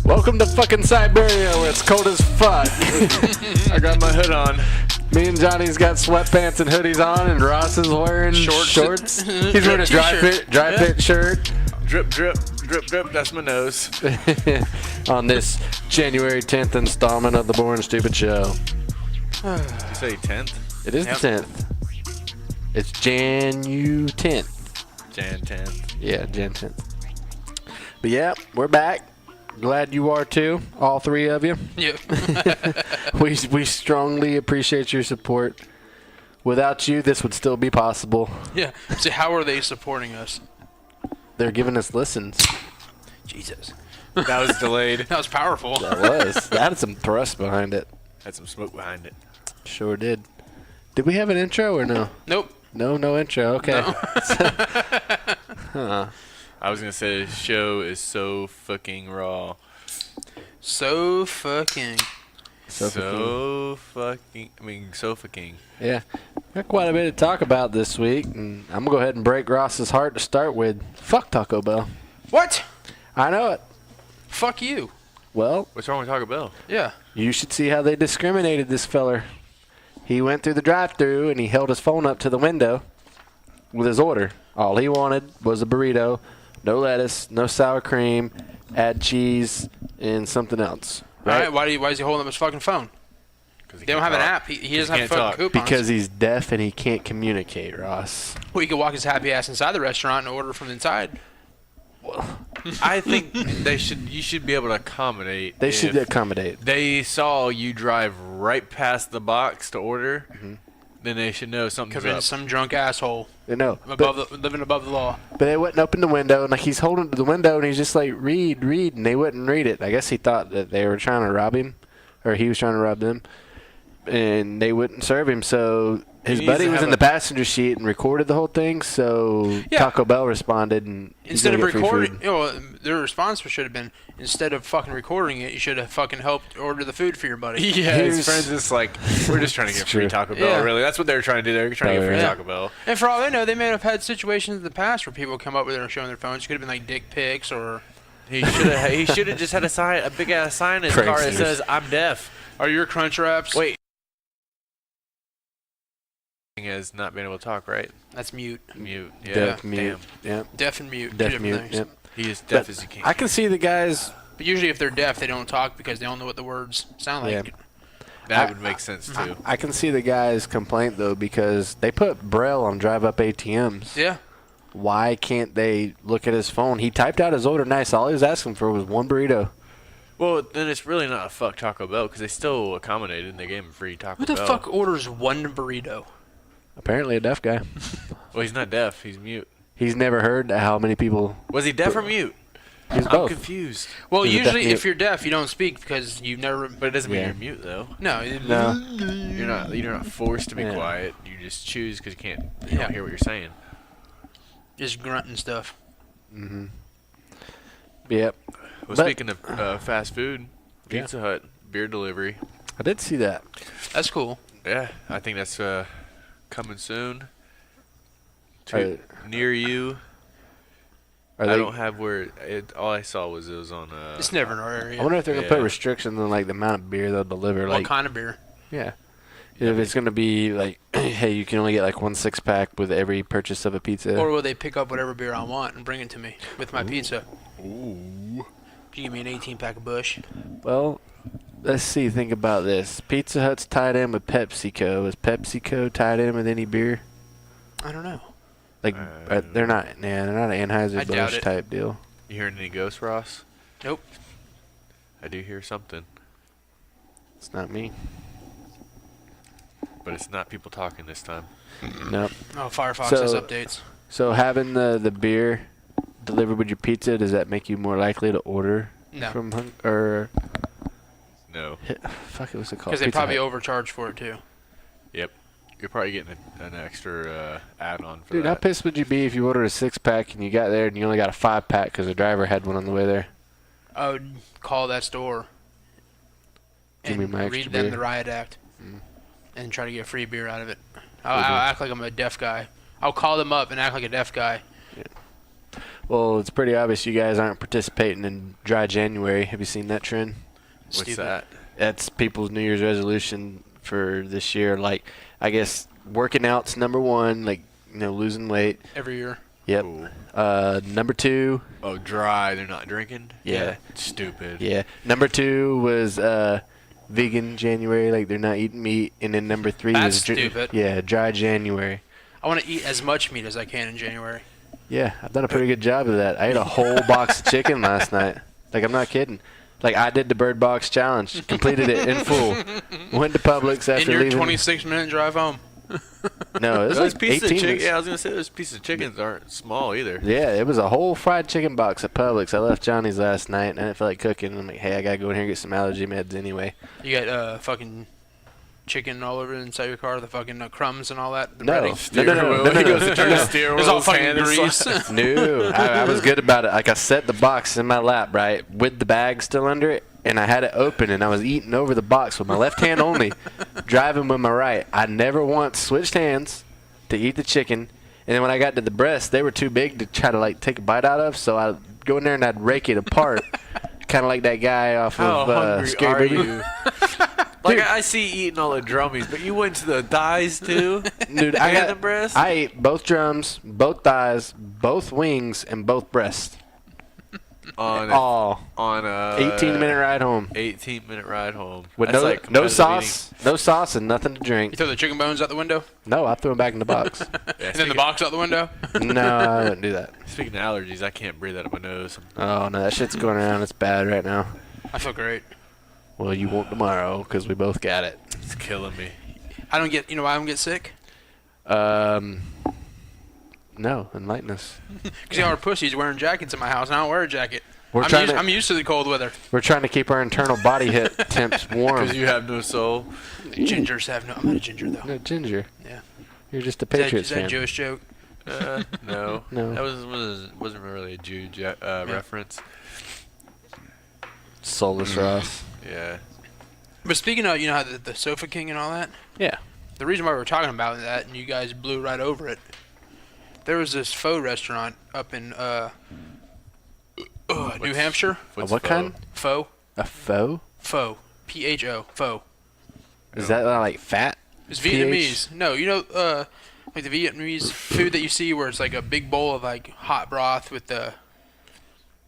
Welcome to fucking Siberia where it's cold as fuck. I got my hood on. Me and Johnny's got sweatpants and hoodies on, and Ross is wearing shorts. He's wearing a dry fit shirt. Drip, drip, drip, drip. That's my nose. On this January 10th installment of the Boring Stupid Show. Did you say 10th? It is the 10th. It's Janu 10th. Jan 10th. Yeah, Jan 10th. But yeah, we're back. Glad you are too, all three of you. Yep. We strongly appreciate your support. Without you, this would still be possible. Yeah. So how are they supporting us? They're giving us listens. Jesus. That was delayed. That was powerful. That was. That had some thrust behind it. Had some smoke behind it. Sure did. Did we have an intro or no? Nope. No intro. Okay. No. Huh. I was going to say the show is so fucking raw. So fucking. So fucking. Yeah. Got quite a bit to talk about this week, and I'm going to go ahead and break Ross's heart to start with. Fuck Taco Bell. What? I know it. Fuck you. Well, What's wrong with Taco Bell? Yeah. you should see how they discriminated this feller. He went through the drive-thru, and he held his phone up to the window with his order. All he wanted was a burrito. No lettuce, no sour cream, add cheese, and something else. Right? All right. Why is he holding up his fucking phone? Because They don't have an app. He doesn't have fucking coupons. Because he's deaf and he can't communicate, Ross. Well, he could walk his happy ass inside the restaurant and order from inside. I think you should be able to accommodate. They should accommodate. They saw you drive right past the box to order, then they should know something's Could have been up. some drunk asshole They know. living above the law. But they wouldn't open the window, and like he's holding to the window, and he's just like, read, and they wouldn't read it. I guess he thought that they were trying to rob him, or he was trying to rob them, and they wouldn't serve him. So his buddy was in the passenger seat and recorded the whole thing. So Yeah. Taco Bell responded, and Instead of recording, their response should have been, instead of fucking recording it, you should have fucking helped order the food for your buddy. Yeah, his friends just like, we're just trying to get free Taco Bell, Yeah. really. That's what they were trying to do. They were trying to get free Taco Bell. And for all they know, they may have had situations in the past where people come up with and showing their phones. It could have been like dick pics or... He should have just had a big-ass sign in his car that says, I'm deaf. Are your crunch wraps? Wait. As not being able to talk, right? That's mute. Mute. Yeah. Deaf, mute. Yep. Deaf and mute. Deaf, two mute. different things. Yep. He is deaf as you can. I can see the guys. But usually if they're deaf, they don't talk because they don't know what the words sound like. Yeah. That would make sense, too. I can see the guys' complaint though because they put Braille on drive-up ATMs. Yeah. Why can't they look at his phone? He typed out his order nice. All he was asking for was one burrito. Well, then it's really not a fuck Taco Bell because they still accommodated and they gave him free Taco Who Bell. the fuck orders one burrito? Apparently a deaf guy. Well, he's not deaf. He's mute. He's never heard how many people. Was he deaf or mute? He's I'm both. confused. Well, He's a usually deaf if you're deaf, you don't speak because you've never... But it doesn't mean Yeah. you're mute, though. No. You're not forced to be Yeah. quiet. You just choose because you don't hear what you're saying. Just grunting stuff. Mm-hmm. Yep. Well, But- speaking of fast food, Pizza Hut, beer delivery. I did see that. That's cool. Yeah, I think that's coming soon. Are- Near you. Are I they, don't have where all I saw was it was on It's never in our area. I wonder if they're gonna put Yeah. restrictions on like the amount of beer they'll deliver. What Like, kind of beer? yeah. If it's gonna be like, hey, you can only get like one 6-pack with every purchase of a pizza. Or will they pick up whatever beer I want and bring it to me with my pizza? Ooh. Do you give me an 18-pack of Busch? Well, let's see. Think about this. Pizza Hut's tied in with PepsiCo. Is PepsiCo tied in with any beer? I don't know. Like they're not. Yeah, they're not an I doubt Anheuser-Busch it. type deal. You hearing any ghosts, Ross? Nope. I do hear something, It's not me. but it's not people talking this time. Nope. Oh, Firefox So- has updates. So having the beer delivered with your pizza, does that make you more likely to order No. from or No. fuck it was it called? Because they Pizza probably Hut. overcharge for it, too. Yep. You're probably getting an extra add-on for Dude, how that. pissed would you be if you ordered a 6-pack and you got there and you only got a 5-pack because the driver had one on the way there? I would call that store Give me and my extra read them beer. the riot act and try to get a free beer out of it. I'll act like I'm a deaf guy. I'll call them up and act like a deaf guy. Well, it's pretty obvious you guys aren't participating in Dry January. Have you seen that trend? What's Stupid. that? That's people's New Year's resolution for this year. Like, I guess working out's number one, like, losing weight. Every year. Yep. Ooh. Number 2. Oh, dry. They're not drinking? Yeah. Stupid. Yeah. Number 2 was vegan January, like they're not eating meat. And then number 3 That's was stupid. Yeah, Dry January. I want to eat as much meat as I can in January. Yeah, I've done a pretty good job of that. I ate a whole box of chicken last night. Like, I'm not kidding. Like, I did the Bird Box Challenge, completed it in full. Went to Publix after In your leaving. 26-minute drive home. No, it was Those like pieces 18 of chicken. minutes. Yeah, I was gonna say those pieces of chickens aren't small either. Yeah, it was a whole fried chicken box at Publix. I left Johnny's last night, and I didn't feel like cooking. I'm like, hey, I gotta go in here and get some allergy meds anyway. You got fucking chicken all over inside your car, the fucking crumbs and all that. The No. breading. No. He goes to turn the steering It's wheel. all his fucking hand is grease. like- No, I was good about it. Like, I set the box in my lap, right, with the bag still under it, and I had it open, and I was eating over the box with my left hand only, driving with my right. I never once switched hands to eat the chicken, and then when I got to the breast, they were too big to try to, like, take a bite out of, so I'd go in there and I'd rake it apart, kind of like that guy off How of hungry Scary are Movie. you? Like, I see you eating all the drummies, but you went to the thighs too? Dude, And the breast? I ate both drums, both thighs, both wings, and both breasts. on All on a 18-minute ride home 18-minute ride home. with That's no like no competitive sauce, no sauce, and nothing to You drink. throw the chicken bones out the window, No, I threw them back in the box. eating. Yeah, and then the box out the window. No, I wouldn't do that. Speaking of allergies, I can't breathe out of my nose. Oh no, that shit's going around. It's bad right now. I feel great. Well, you won't tomorrow because we both got it. It's killing me. I don't get. You know why I don't get sick? No, enlighten us. Because y'all are pussies wearing jackets in my house, and I don't wear a jacket. We're trying to I'm used to the cold weather. we're trying to keep our internal body heat temps warm. Because you have no soul. Gingers have no. I'm not a ginger though. No, Ginger. Yeah. You're just a Is that, Patriots is that a fan. Jewish joke? No. No. That wasn't really a Jew reference. Soulless Ross. Yeah. But speaking of, you know, how the sofa king and all that. Yeah. The reason why we were talking about that, and you guys blew right over it. There was this pho restaurant up in New Hampshire. What's What pho? kind? Pho. A faux? Pho. Pho. Pho. Is that like fat? It's PH? Vietnamese. No, you know, like the Vietnamese food that you see where it's like a big bowl of like hot broth with the.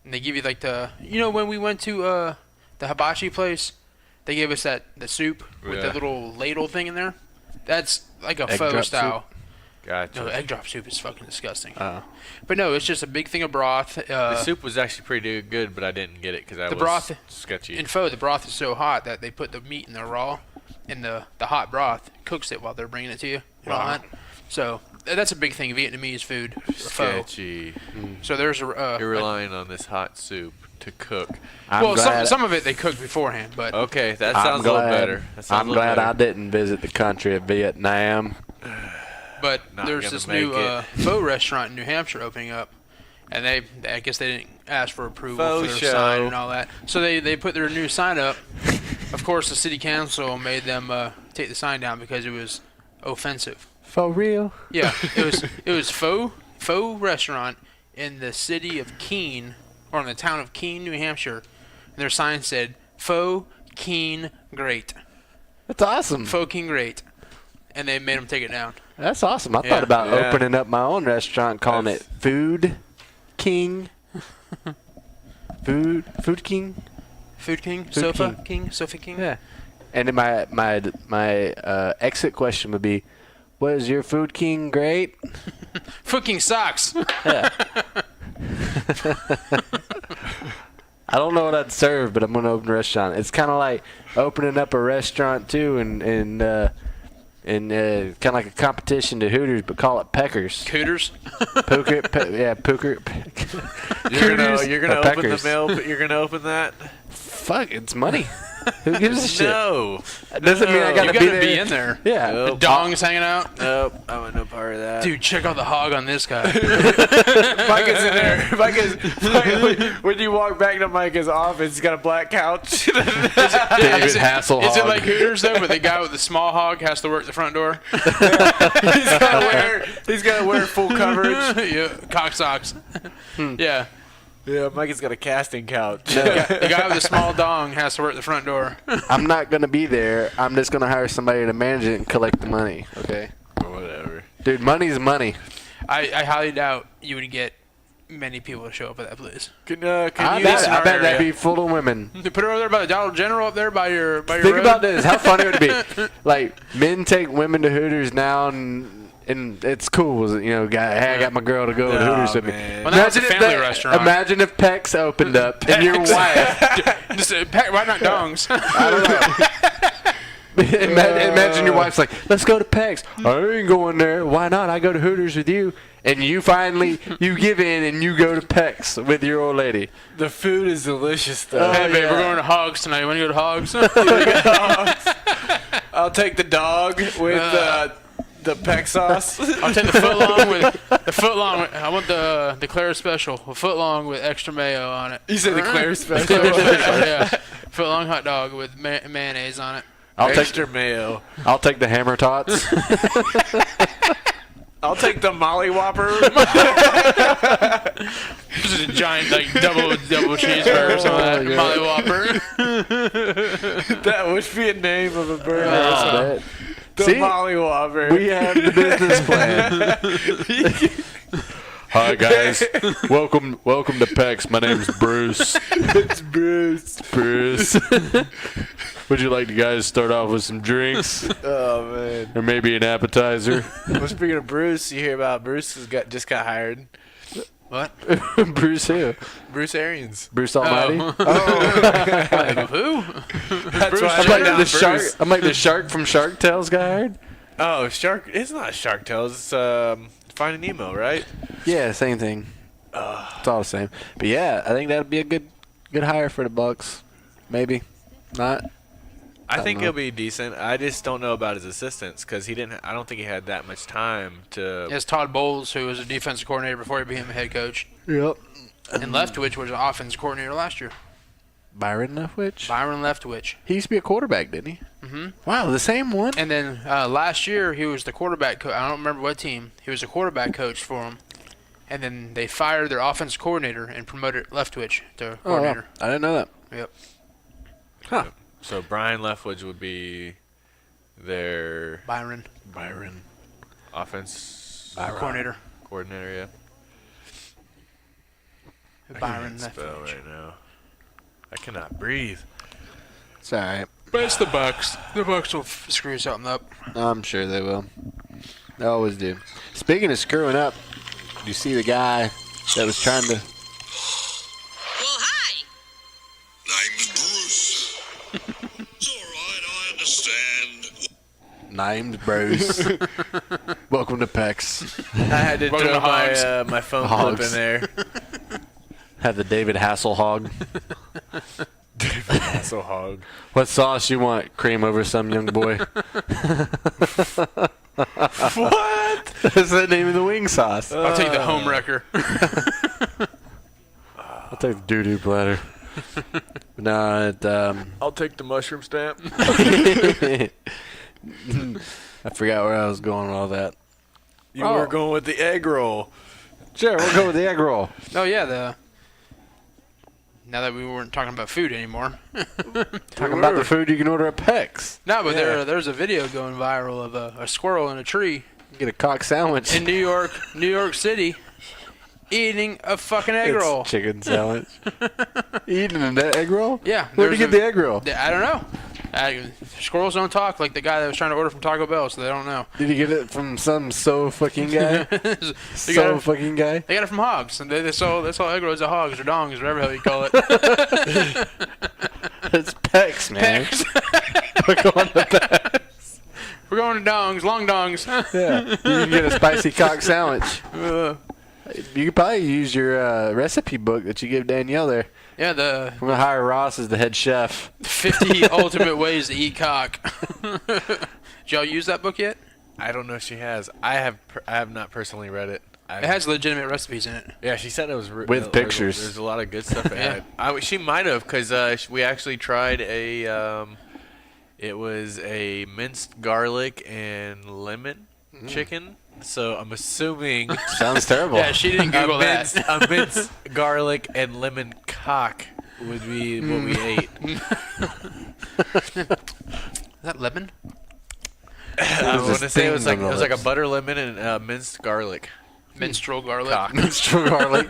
And they give you like the. You know, when we went to the hibachi place, they gave us the soup with the Yeah. little ladle thing in there. That's like a Egg pho drop style. Gotcha. No, egg drop soup is fucking disgusting. Oh. But no, it's just a big thing of broth. The soup was actually pretty good, but I didn't get it because I The was broth- sketchy. In pho, the broth is so hot that they put the meat in there raw, and the hot broth cooks it while they're bringing it to you. And all Wow. that. So that's a big thing, Vietnamese food. Pho. Sketchy. So there's a. You're relying on this hot soup to cook. I'm well, glad, some of it they cooked beforehand, but Okay, that I'm sounds a little glad- better. That sounds I'm a little glad better. I didn't visit the country of Vietnam. Not there's gonna this make new it. pho restaurant in New Hampshire opening up, and I guess they didn't ask for approval Faux for their show. sign and all that. So they put their new sign up. Of course, the city council made them take the sign down because it was offensive. For real? Yeah, it was faux restaurant in the city of Keene, or in the town of Keene, New Hampshire, and their sign said pho-king great, That's awesome. pho-king great, and they made them take it down. That's awesome. I Yeah. thought about Yeah. opening up my own restaurant, calling That's- it Food King. Food King. Food king, Food sofa king. king, sofa king. Yeah. And then my exit question would be, was your Food King great? Foot king socks. Yeah. I don't know what I'd serve, but I'm gonna open a restaurant. It's kind of like opening up a restaurant too, and kind of like a competition to Hooters, but call it Peckers. Cooters. Pooker, Pooker. You're gonna Cooters open or the Peckers? mail, but you're gonna open that. Fuck, it's money. Who gives a shit? No. It doesn't mean I You gotta gotta be there. be in there. Yeah. The Nope. dong's hanging out. Nope. I want no part of that. Dude, check out the hog on this guy. Micah's in there. When you walk back to Micah's office, he's got a black couch. David Hasselhoff. Is it like Hooters though, where the guy with the small hog has to work the front door? He's gotta wear full coverage. Yeah, cock socks. Yeah. Yeah, Micah's got a casting couch. The guy with the small dong has to work the front door. I'm not gonna be there. I'm just gonna hire somebody to manage it and collect the money. Okay. Whatever. Dude, money's money. I highly doubt you would get many people to show up at that place. I bet that'd be full of women. You put it over there by the Dollar General up there by your Think road. about this. How funny would it be? Like, men take women to Hooters now, and it's cool. You know, hey, I got my girl to go to Hooters with me. man. Well, now it's a family restaurant. Imagine if Peck's opened up and your wife. Just, why not dongs? I don't know. Imagine your wife's like, let's go to Peck's. I ain't going there. Why not? I go to Hooters with you. And you finally, you give in and you go to Peck's with your old lady. The food is delicious, though. Hey, babe, yeah. we're going to Hogs tonight. You want to go to Hogs? I'll take the dog with the peck sauce. I'll take the footlong with, I want the Claire special. A footlong with extra mayo on it. You said the Claire special. Yeah. Footlong hot dog with mayonnaise on it. Extra mayo. I'll take the hammer tots. I'll take the Molly Whopper. Just a giant, like, double cheeseburger or something like that. Molly Whopper. That would be a name of a burger. Bet. The See? Molly Whopper. We have the business plan. Hi guys, welcome to Peck's. My name's Bruce. It's Bruce. Bruce. Would you like to guys start off with some drinks Oh man. or maybe an appetizer? Well, speaking of Bruce, you hear about Bruce just got hired. What? Bruce who? Bruce Arians. Bruce Almighty. Who? That's why I'm like I the shark. I'm like the shark from Shark Tales guy. Hired. Oh, Shark. It's not Shark Tales. It's Finding Nemo, right? Yeah, same thing. It's all the same. But yeah, I think that'd be a good hire for the Bucks. Maybe not. I think know. he'll be decent. I just don't know about his assistants because he didn't. I don't think he had that much time to. It's Todd Bowles, who was a defensive coordinator before he became a head coach. Yep. And Leftwich was an offensive coordinator last year. Byron Leftwich. Byron Leftwich. He used to be a quarterback, didn't he? Mm-hmm. Wow, the same one. And then last year, he was the quarterback coach. I don't remember what team. He was a quarterback coach for him. And then they fired their offensive coordinator and promoted Leftwich to coordinator. I didn't know that. Yep. Huh. So Brian Leftwich would be their Byron. offense Coordinator. coordinator. Yeah. Byron I can't spell Leftwich. right now. I cannot breathe. It's all right. But it's the Bucks. The Bucks will screw something up. I'm sure they will. They always do. Speaking of screwing up, do you see the guy that was trying to... Well, hi. Name's Bruce. It's all right, I understand. Name's Bruce. Welcome to Peck's. I had to Welcome throw to Hogs. my phone Hogs. clip in there. Have the David Hasselhoff. So hog. What sauce you want? Cream over some, young boy. What? That's the name of the wing sauce. I'll take the home wrecker. I'll take the doo-doo platter. No, it, I'll take the mushroom stamp. I forgot where I was going with all that. You Oh. were going with the egg roll. Sure, we'll go with the egg roll. Oh, yeah, now that we weren't talking about food anymore. Talking about the food you can order at Peck's. No, but Yeah. there's a video going viral of a squirrel in a tree Get a cock sandwich. in New York City, eating a fucking egg It's roll. chicken sandwich. Eating an egg roll? Yeah. Where'd you there's get the egg roll? I don't know. Squirrels don't talk like the guy that was trying to order from Taco Bell, so they don't know. Did you get it from some fucking guy? They Fucking guy? They got it from Hogs. And they sell egg rolls at Hogs or Dongs, whatever the hell you call it. It's Peck's, man. Pecs. We're going to Peck's. We're going to Dongs, long Dongs. Yeah. You can get a spicy cock sandwich. You could probably use your recipe book that you give Danielle there. Yeah, I'm gonna hire Ross as the head chef. 50 ultimate ways to eat cock. Did y'all use that book yet? I don't know if she has. I have not personally read it. It has legitimate recipes in it. Yeah, she said it was With pictures. There's a lot of good stuff in Yeah. it. She might have, because we actually tried a. It was a minced garlic and lemon chicken. So I'm assuming Sounds terrible. Yeah, she didn't Google that. a minced garlic and lemon cock would be what we ate. Is that lemon? I was want to this say it was thing on the like a lips. butter lemon and minced garlic. Minstrel garlic. Cock. Minstrel garlic.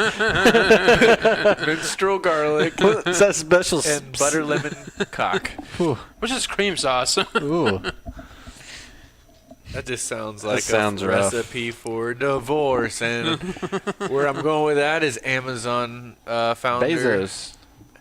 Minstrel garlic What's that special? and butter lemon cock. Ooh. What's this cream sauce? Ooh. That just sounds like sounds a rough. recipe for divorce. And where I'm going with that is Amazon founder. Bezos.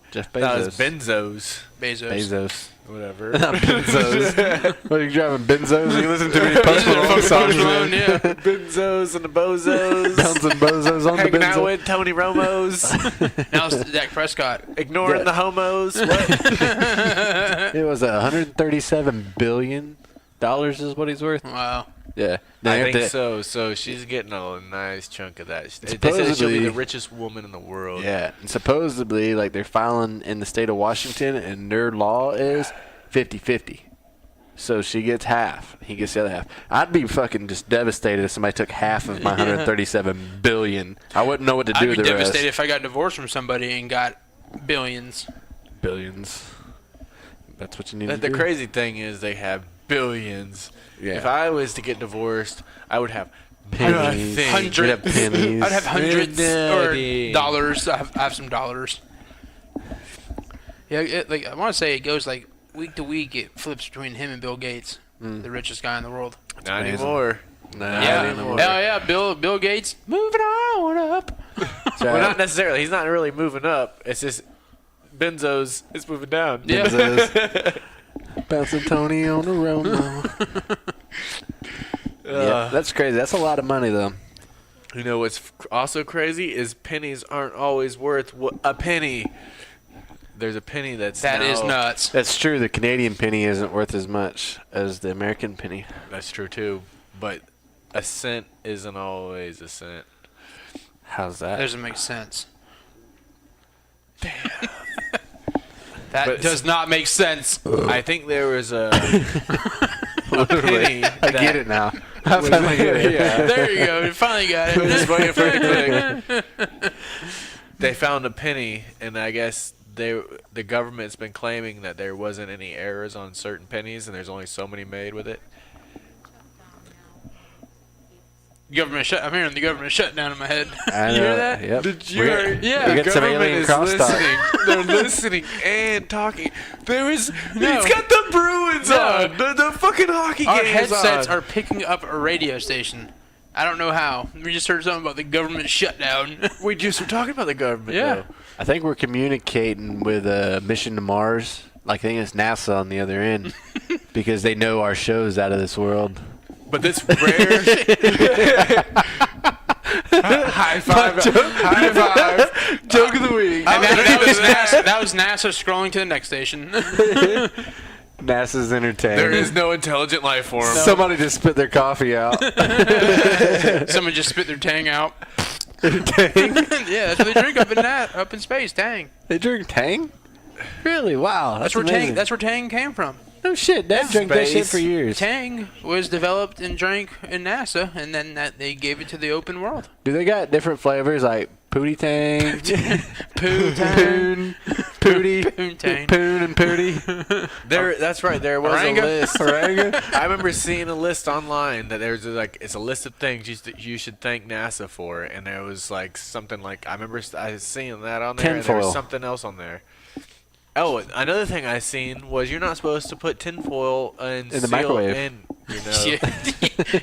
Jeff Bezos. That was Benzos. Bezos. Bezos. Whatever. Not benzos. What are you driving? Benzos? You listen to me Post Malone songs, man. Yeah. Benzos and the Bozos. Bounce and bozos on the Hanging out benzo. with Tony Romos. Now it's Dak Prescott. Ignoring Yeah. the homos. What? It was $137 billion is what he's worth. Wow. Yeah. I think so. So she's getting a nice chunk of that. They said she'll be Supposedly- the richest woman in the world. Yeah. And supposedly, like, they're filing in the state of Washington, and their law is 50-50. So she gets half. He gets the other half. I'd be fucking just devastated if somebody took half of my $137 billion. I wouldn't know what to do I'd with be the devastated rest. if I got divorced from somebody and got billions. Billions. That's what you need to The do. crazy thing is they have billions. Yeah. If I was to get divorced, I would have Pennies. nothing. Hundred- We'd have pennies. I'd have hundreds or Pennies. dollars. I have some dollars. Yeah, I want to say it goes like week to week. It flips between him and Bill Gates, the richest guy in the world. Not amazing. anymore. Nah, Yeah, anymore. hell yeah, Bill Gates moving on up. That's Well, right. not necessarily. He's not really moving up. It's just Benzos is moving down. Yeah. Benzos. Bouncing Tony on the Romo. Yeah, that's crazy. That's a lot of money, though. You know what's also crazy is pennies aren't always worth a penny. There's a penny That now, is nuts. That's true. The Canadian penny isn't worth as much as the American penny. That's true too, but a cent isn't always a cent. How's that? That doesn't make sense. That But- does not make sense. I think there was a penny. I get it now. I finally get it. Yeah. There you go. You finally got Just it. waiting for it to click. They found a penny, and I guess the government's been claiming that there wasn't any errors on certain pennies, and there's only so many made with it. Government shut. I'm hearing the government shutdown in my head. I You hear know. that? Yep. Did you? Yeah. We The got some government alien is crosstalk. listening. They're listening and talking. No. He's got the Bruins No. on. The fucking hockey Our games headsets on. are picking up a radio station. I don't know how. We just heard something about the government shutdown. We just were talking about the government. Yeah. though. I think we're communicating with a mission to Mars. Like, I think it's NASA on the other end. Because they know our show's out of this world. But this rare. High five. High five. Joke of the week. And that was NASA scrolling to the next station. NASA's entertained. There is no intelligent life form. Somebody just spit their coffee out. Someone just spit their tang out. Tang? Yeah, that's what they drink up in space. Tang. They drink Tang? Really? Wow. That's where Tang came from. No shit. Dad drank that shit for years. Tang was developed and drank in NASA, and then they gave it to the open world. Do they got different flavors like Pootie Tang, Poo Tang. Poon, Pootie, Poon Tang. Poon and Pootie? That's right. There was Oranga. a list. Oranga? I remember seeing a list online that there's it's a list of things you should thank NASA for, and there was like something like I remember I was seeing that on there, and there was Tinfoil. something else on there. Oh, another thing I seen was you're not supposed to put tinfoil in the microwave.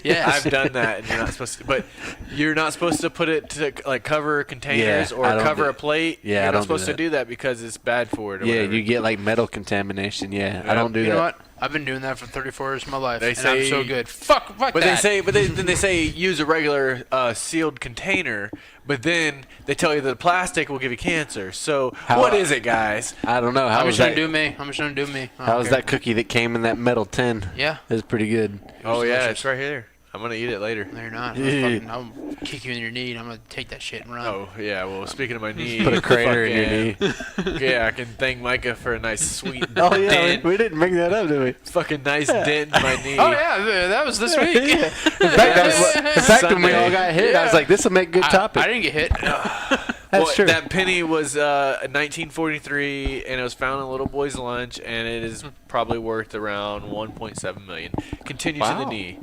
Yes. I've done that, and you're not supposed to. But you're not supposed to put it to like cover containers Yeah, or I don't cover do- a plate. Yeah, I you're don't not do supposed to that. do that because it's bad for it. Or Yeah, whatever. you get like metal contamination. Yeah, I Yep. don't do You that. know what? I've been doing that for 34 years of my life, They and say- I'm so good. Fuck But that. then they say use a regular sealed container. But then they tell you that the plastic will give you cancer. So what is it, guys? I don't know. How I'm was just gonna that? do me. I'm just gonna do me. How was that cookie that came in that metal tin? Yeah. It was pretty good. Oh yeah, delicious. it's right here. I'm gonna eat it later. No, you're not. Yeah. I'll kick you in your knee, and I'm gonna take that shit and run. Oh yeah. Well, speaking of my knee, Put a crater in your knee. Yeah, I can thank Micah for a nice sweet Oh yeah, dent. we didn't bring that up, did we? Fucking nice dent in my knee. Oh yeah, that was this week. In fact, when we all got hit, I was like, "This will make good topic." I didn't get hit. That's Well, true. That penny was 1943, and it was found in a little boy's lunch, and it is probably worth around 1.7 million. Continues in the Wow. knee.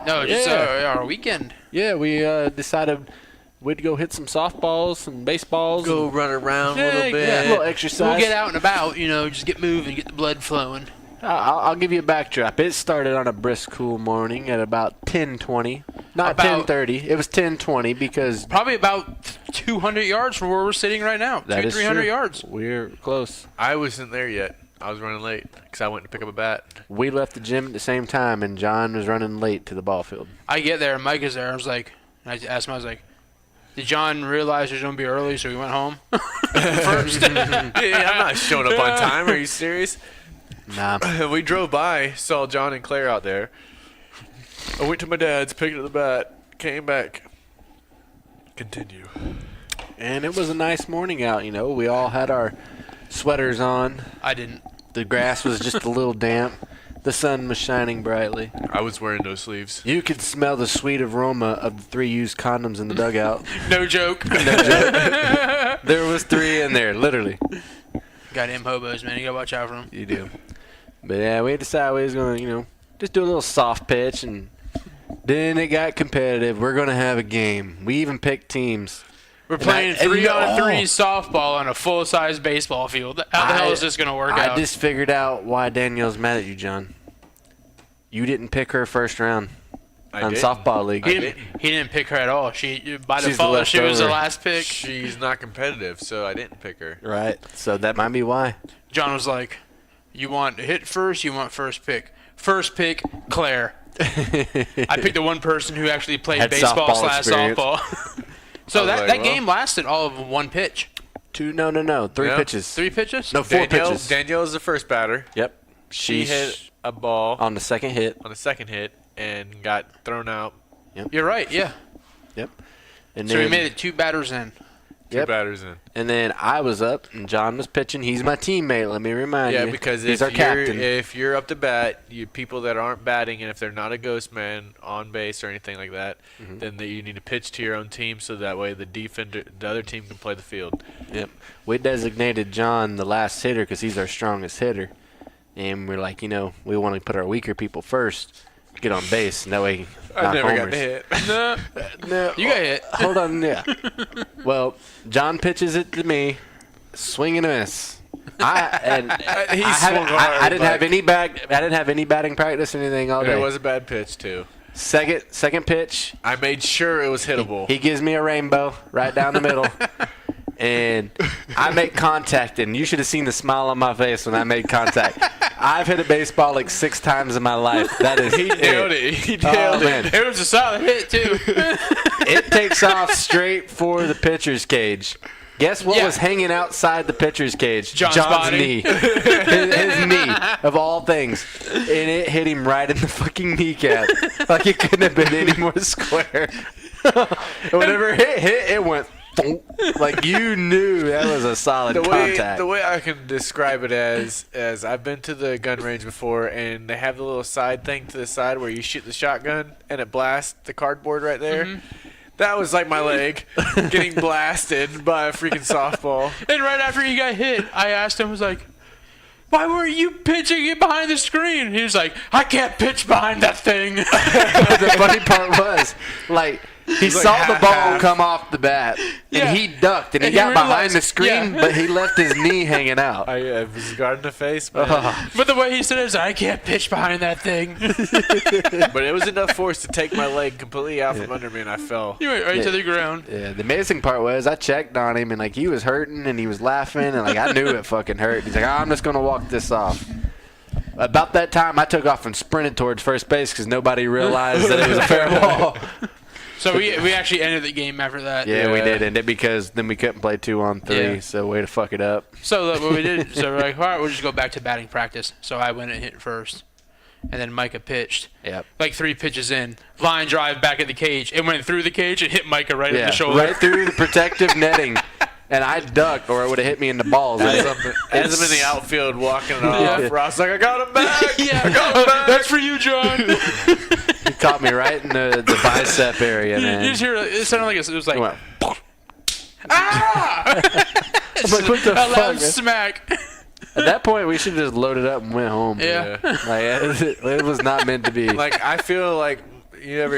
No, just Yeah. our weekend. Yeah, we decided we'd go hit some softballs and baseballs. Go and run around a Yeah, little yeah. bit. a little exercise. We'll get out and about, just get moving, get the blood flowing. I'll give you a backdrop. It started on a brisk, cool morning at about 10:20. Not About- 10:30. It was 10:20 because Probably about 200 yards from where we're sitting right now. that is 300 true. yards. We're close. I wasn't there yet. I was running late because I went to pick up a bat. We left the gym at the same time, and John was running late to the ball field. I get there, and Mike is there. I was like, I asked him, I was like, did John realize he was going to be early, so he went home first? Yeah, I'm not showing up on time. Are you serious? Nah. We drove by, saw John and Claire out there. I went to my dad's, picked up the bat, came back. Continue. And it was a nice morning out, We all had our sweaters on. I didn't. The grass was just a little damp. The sun was shining brightly. I was wearing no sleeves. You could smell the sweet aroma of the 3 used condoms in the dugout. No joke. There was 3 in there, literally. Goddamn hobos, man. You got to watch out for them. You do. But yeah, we decided we was going to, just do a little soft pitch, and then it got competitive. We're going to have a game. We even picked teams. We're playing I- and 3-on-3 oh. softball on a full-size baseball field. How the hell is this going to work I out? just figured out why Danielle's mad at you, John. You didn't pick her first round I on didn't. softball league. He didn't pick her at all. By She's the default, she was the leftover. last pick. She's not competitive, so I didn't pick her. Right. So that might be why. John was like, you want to hit first, you want first pick. First pick, Claire. I picked the one person who actually played Had baseball softball slash experience. softball. So I was that like, that well. game lasted all of one pitch. 2, no. 3 Yeah. pitches. 3 pitches? No, 4 pitches. Danielle is the first batter. Yep. She hit a ball on the second hit. on the second hit and got thrown out. You're right, yeah. Yep. And So we then, made it 2 batters in. Two Yep. batters in. And then I was up, and John was pitching. He's my teammate. Let me remind you. Yeah, because he's if our captain. if you're up to bat, you people that aren't batting, and if they're not a ghost man on base or anything like that, Mm-hmm. then you need to pitch to your own team so that way the other team can play the field. Yep. We designated John the last hitter because he's our strongest hitter. And we're like, we want to put our weaker people first, get on base, and that way I knock never got homers. to hit. No, No, you got hit. hold on, yeah. Well, John pitches it to me, swing and a miss. He I swung hard, didn't have but any I didn't have any batting practice or anything all day. it was a bad pitch too. Second pitch, I made sure it was hittable. he gives me a rainbow right down the middle. And I make contact, and you should have seen the smile on my face when I made contact. I've hit a baseball like 6 times in my life. That is, He nailed it. He nailed Oh, it. man. It was a solid hit, too. It takes off straight for the pitcher's cage. Guess what Yeah. was hanging outside the pitcher's cage? John's body. knee. his knee, of all things. And it hit him right in the fucking kneecap. Like it couldn't have been any more square. Whenever it hit, it went thunk. Like you knew that was a solid contact. The way I can describe it as I've been to the gun range before, and they have the little side thing to the side where you shoot the shotgun and it blasts the cardboard right there. Mm-hmm. That was like my leg getting blasted by a freaking softball. And right after he got hit, I asked him, I was like, why weren't you pitching it behind the screen? He was like, I can't pitch behind that thing. The funny part was, like, he like saw the ball half. come off the bat, Yeah. and he ducked, and he And he got behind realized- the screen, yeah. but he left his knee hanging out. I was guarding the face, man. But the way he said it was, I can't pitch behind that thing. But it was enough force to take my leg completely out from under me, and I fell. You went right to the ground. Yeah, the amazing part was I checked on him, and like he was hurting, and he was laughing, and like I knew it fucking hurt. He's like, I'm just gonna walk this off. About that time, I took off and sprinted towards first base because nobody realized that it was a fair ball. So we actually ended the game after that. Yeah, we did end it because then we couldn't play 2-on-3. Yeah. So way to fuck it up. So what we did, so we're like, all right, we'll just go back to batting practice. So I went and hit first, and then Micah pitched. Yep. Like 3 pitches in, line drive back at the cage. It went through the cage and hit Micah right in the shoulder. Right through the protective netting. And I ducked, or it would have hit me in the balls. As I'm in the outfield walking it off, Yeah. Ross like, I got him back. Yeah, I got him back. that's for you, John. He caught me right in the bicep area, You man. just hear it sounded like it was like It went, ah. I'm like, what the A fuck, loud man? smack. At that point, we should have just loaded up and went home. Yeah. Like, it was not meant to be. Like, I feel like you ever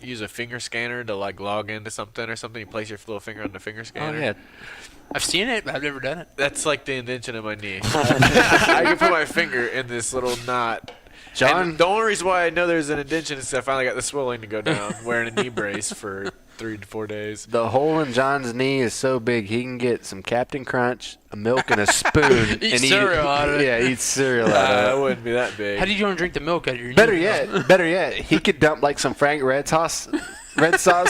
use a finger scanner to like log into something or something? You place your little finger on the finger Oh, scanner. yeah. I've seen it, but I've never done it. That's like the indention of my knee. I can put my finger in this little knot. John, And the only reason why I know there's an indention is I finally got the swelling to go down, wearing a knee brace for 3 to 4 days. the hole in John's knee is so big he can get some Captain Crunch, a milk, and a spoon. Eat cereal out of it. Yeah, eat cereal out It of it. wouldn't be that big. How do you go and drink the milk out of your knee? Better yet, he could dump like some Frank red sauce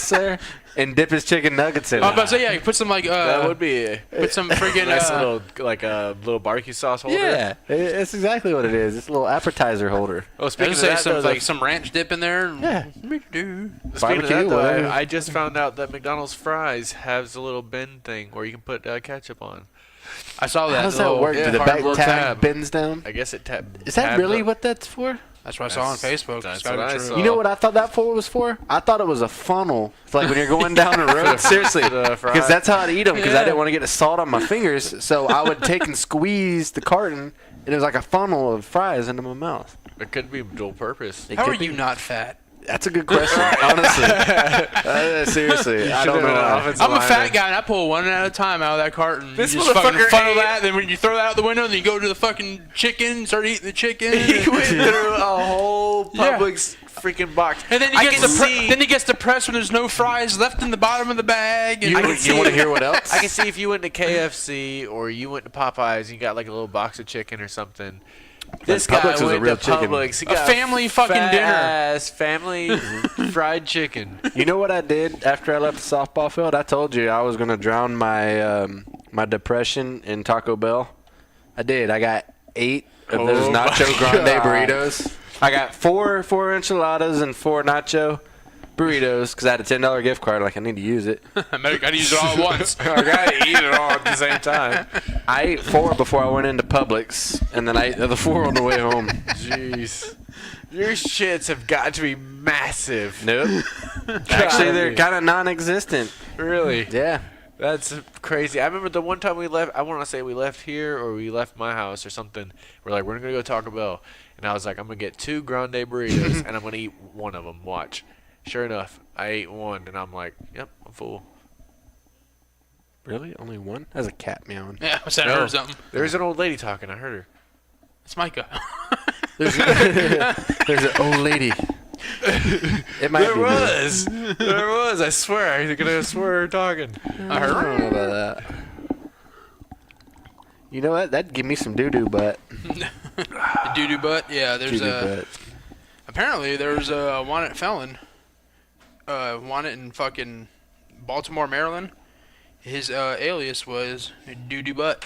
there and dip his chicken nuggets in I was it. about to say, yeah, you put some like that would be put some freaking nice little barbecue sauce holder. Yeah, it's exactly what it is. It's a little appetizer holder. Oh, I speaking was of say that, some though, like some ranch dip in there. Yeah. speaking of barbecue, that, though, whatever. I just found out that McDonald's fries has a little bin thing where you can put ketchup on. I saw that. How does that little work? Do the back cardboard tab tab. bins down? I guess it Is that really what that's for? That's what I saw on Facebook. That's It's gotta what be I true. saw. You know what I thought that was for? I thought it was a funnel. It's like when you're going down the road. Seriously. the fries. Because that's how I'd eat them. Because I Yeah. didn't want to get the salt on my fingers. So I would take and squeeze the carton, and it was like a funnel of fries into my mouth. It could be dual purpose. It How could are you be. not fat? That's a good question, honestly. Seriously, I don't should've know. been an why. offensive I'm a fat lineman. guy and I pull one at a time out of that carton. This you just fucking motherfucker funnel ate- that, then when you throw that out the window, then you go to the fucking chicken, start eating the chicken. He went through a whole Yeah. Publix freaking box. And then I he can gets see. then he gets depressed when there's no fries left in the bottom of the bag. And You, I can you see- want to hear what else? I can see if you went to KFC or you went to Popeyes and you got like a little box of chicken or something. This guy Publix is a went real to chicken. Publix. He A got family fucking dinner. fat-ass family fried chicken. You know what I did after I left the softball field? I told you I was going to drown my my depression in Taco Bell. I did. I got 8 of those Oh my Nacho Grande God. burritos. I got 4 enchiladas and 4 nacho burritos because I had a $10 gift card. Like, I need to use it. I gotta use it all at once. I gotta eat it all at the same time. I ate 4 before I went into Publix, and then I ate the other 4 on the way home. Jeez. Your shits have got to be massive. Nope. Actually, they're kind of non-existent. Really? Yeah. That's crazy. I remember the one time we left, I want to say we left here or we left my house or something. We're like, we're going to go Taco Bell. And I was like, I'm going to get 2 grande burritos and I'm going to eat one of them. Watch. Sure enough, I ate one and I'm like, yep, I'm full. Really? Only one? That's a cat meowing. Yeah, I said I No. heard something. There's an old lady talking. I heard her. It's Micah. There's an old lady. It might There be me. was. There was. I swear. I'm going to swear her talking. I heard I her. don't know about that. You know what? That'd give me some doo-doo butt. The doo-doo butt. Yeah, there's Doo-doo a. butt. Apparently, there's a wanted felon. Wanted in fucking Baltimore, Maryland. His alias was Doo-doo butt.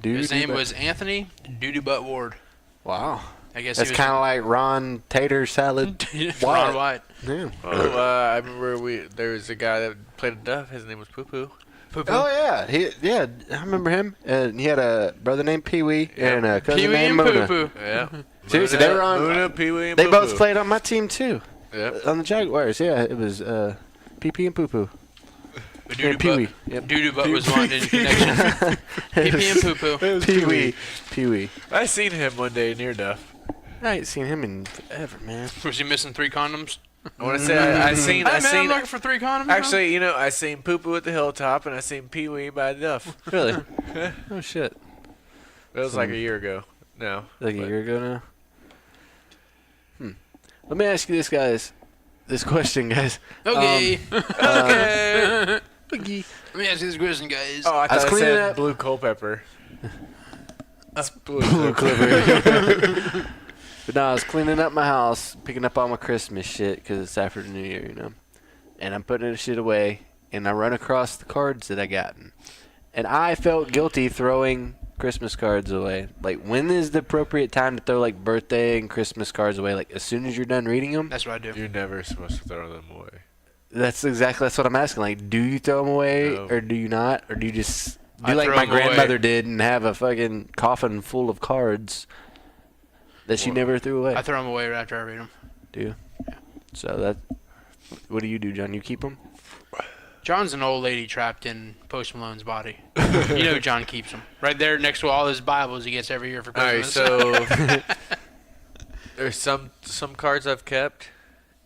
His Doo-doo name butt. was Anthony Doo-doo butt Ward. Wow. I guess That's he kind of like Ron Tater Salad. of Ron White. Yeah. Oh, I remember there was a guy that played a duff. His name was Poo Poo. Oh yeah, I remember him. And he had a brother named Pee Wee and a cousin Pee-wee named and Mona. Poo-Poo. Yeah. Seriously, they were on. Muna, Pee Wee, and They Poo both Poo. played on my team too. Yep. On the Jaguars. Yeah, it was Pee Pee and Poo Poo. But And Pee Wee. Yep. Doo-doo butt was wanted in connection. Pee-pee and poo-poo. Pee Wee. Pee Wee. I seen him one day near Duff. I ain't seen him in forever, man. Was he missing 3 condoms? I want to say I seen. Hey, I man, I'm seen. looking for 3 condoms. Actually, you know, I seen Poo Poo at the hilltop, and I seen Pee Wee by Duff. Really? Oh shit. That was like a year ago. No. Like a but- year ago now. Let me ask you this question, guys. Okay. Okay. Let me ask you this question, guys. Oh, I I was thought I cleaning said up- blue Culpepper. Blue Clipper. But no, I was cleaning up my house, picking up all my Christmas shit because it's after the New Year, you know. And I'm putting the shit away, and I run across the cards that I gotten. And I felt guilty throwing Christmas cards away. Like, when is the appropriate time to throw, like, birthday and Christmas cards away? Like, as soon as you're done reading them? That's what I do. You're never supposed to throw them away. That's what I'm asking. Like, do you throw them away, No. or do you not? Or do you just I do like throw my 'em away. grandmother did and have a fucking coffin full of cards that she never threw away? I throw them away right after I read them. Do you? Yeah. So that. What do you do, John? You keep them? John's an old lady trapped in Post Malone's body. You know John keeps them. Right there next to all his Bibles he gets every year for All right, Christmas. so there's some cards I've kept,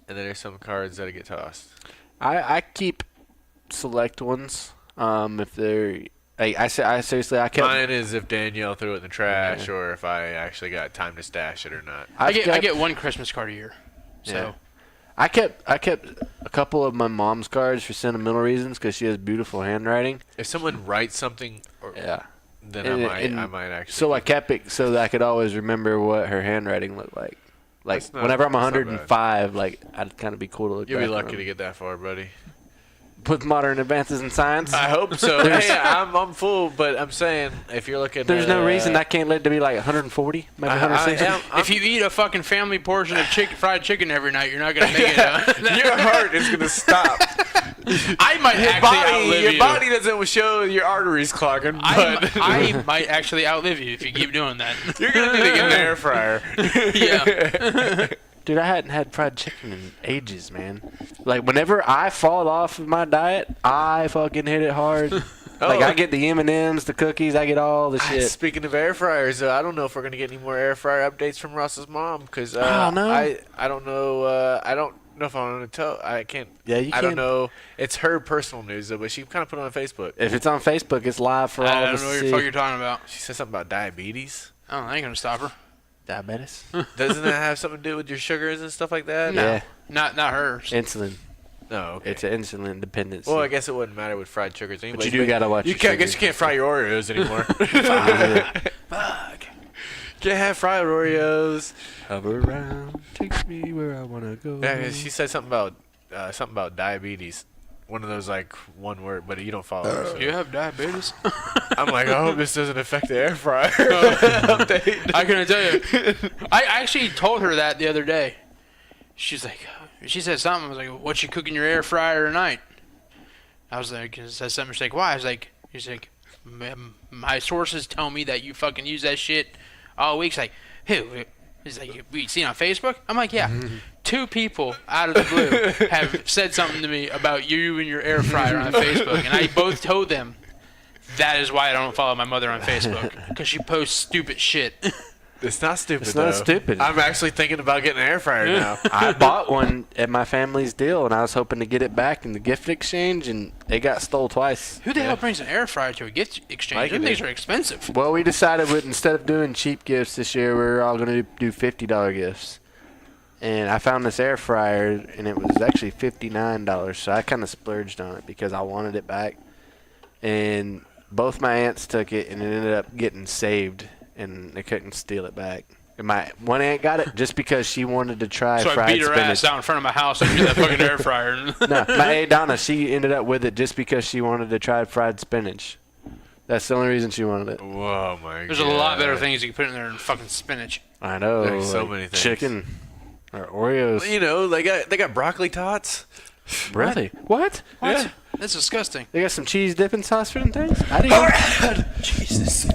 and then there's some cards that get tossed. I keep select ones. If they're I seriously I kept. Mine is if Danielle threw it in the trash, or if I actually got time to stash it or not. I get one Christmas card a year. So Yeah. I kept a couple of my mom's cards for sentimental reasons because she has beautiful handwriting. If someone writes something, Yeah. then And- I might actually. So I kept it so that I could always remember what her handwriting looked like. Like That's not- whenever I'm that's not 105, like I'd kind of be cool to look You'll be back lucky on. to get that far, buddy. With modern advances in science. I hope so. Hey, I'm full, but I'm saying if you're looking, There's no reason I can't live to be like 140, maybe 160. if you eat a fucking family portion of fried chicken every night, you're not gonna make it. your heart is gonna stop. I might actually outlive Your you. body doesn't show your arteries clogging, but I might actually outlive you if you keep doing that. you're gonna need to get an air fryer. Yeah. Dude, I hadn't had fried chicken in ages, man. Like, whenever I fall off of my diet, I fucking hit it hard. Like, I get the M&Ms, the cookies, I get all the shit. Speaking of air fryers, I don't know if we're gonna get any more air fryer updates from Ross's mom because Oh, no. I don't know. I don't know if I'm gonna tell. I can't. Yeah, you I don't can. know. It's her personal news though, but she kind of put it on Facebook. If it's on Facebook, it's live for all I of don't us know to what see. the fuck you're talking about. She said something about diabetes. Oh, I ain't gonna stop her. Diabetes? Doesn't that have something to do with your sugars and stuff like that? Yeah. Not hers. Insulin. No. Okay. It's an insulin dependency. Well, I guess it wouldn't matter with fried sugars anyway. but you do gotta watch You your can't. I guess sugar. you can't fry your Oreos anymore. Fuck. Can't have fried Oreos. Hover around, take me where I wanna go. Yeah, 'cause she said something about diabetes. One of those like one word, but you don't follow. her, so. You have diabetes? I'm like, I hope this doesn't affect the air fryer. Update. I couldn't tell you. I actually told her that the other day. She's like, she said something. I was like, what you cook in your air fryer tonight? I was like, said something. She's like, why? I was like, she's like, my sources tell me that you fucking use that shit all week. She's like, who? He's like, you seen on Facebook? I'm like, yeah. 2 people out of the blue have said something to me about you and your air fryer on Facebook, and I both told them that is why I don't follow my mother on Facebook, because she posts stupid shit. It's not stupid. It's not though. stupid. I'm actually thinking about getting an air fryer now. I bought one at my family's deal, and I was hoping to get it back in the gift exchange, and it got stole twice. Who the hell brings an air fryer to a gift exchange? Mike Them did. things are expensive. Well, we decided instead of doing cheap gifts this year, we were all going to do $50 gifts. And I found this air fryer, and it was actually $59, so I kind of splurged on it because I wanted it back. And both my aunts took it, and it ended up getting saved, and they couldn't steal it back. And my one aunt got it just because she wanted to try So I fried beat her spinach. ass out in front of my house and get that fucking air fryer. No, my Aunt Donna, she ended up with it just because she wanted to try fried spinach. That's the only reason she wanted it. Whoa, my God. There's a lot better things you can put in there than fucking spinach. I know. There's so like many things. Chicken or Oreos. You know, they got broccoli tots. Really? What? What? Yeah. That's disgusting. They got some cheese dipping sauce for them things? I didn't even... Jesus.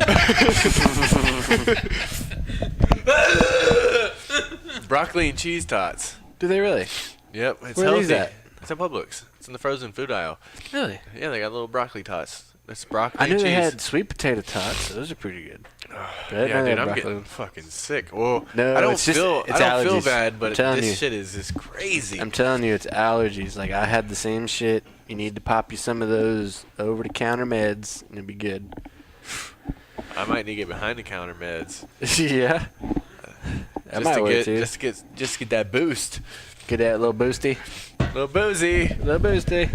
Broccoli and cheese tots. Do they really? Yep, it's Where are healthy. these at? It's at Publix. It's in the frozen food aisle. Really? Yeah, they got little broccoli tots. That's broccoli I knew and cheese. they had sweet potato tots. So those are pretty good. But I didn't Yeah, know they dude, had I'm broccoli. getting fucking sick. Well, No, I don't it's just- feel it's I don't feel allergies. bad, I'm but telling this you. shit is just crazy. I'm telling you, it's allergies. Like, I had the same shit. You need to pop you some of those over-the-counter meds, and it'll be good. I might need to get behind the counter meds Yeah. That just might to work, get too. just get that boost. Get that little boosty. Little boozy. Little boosty.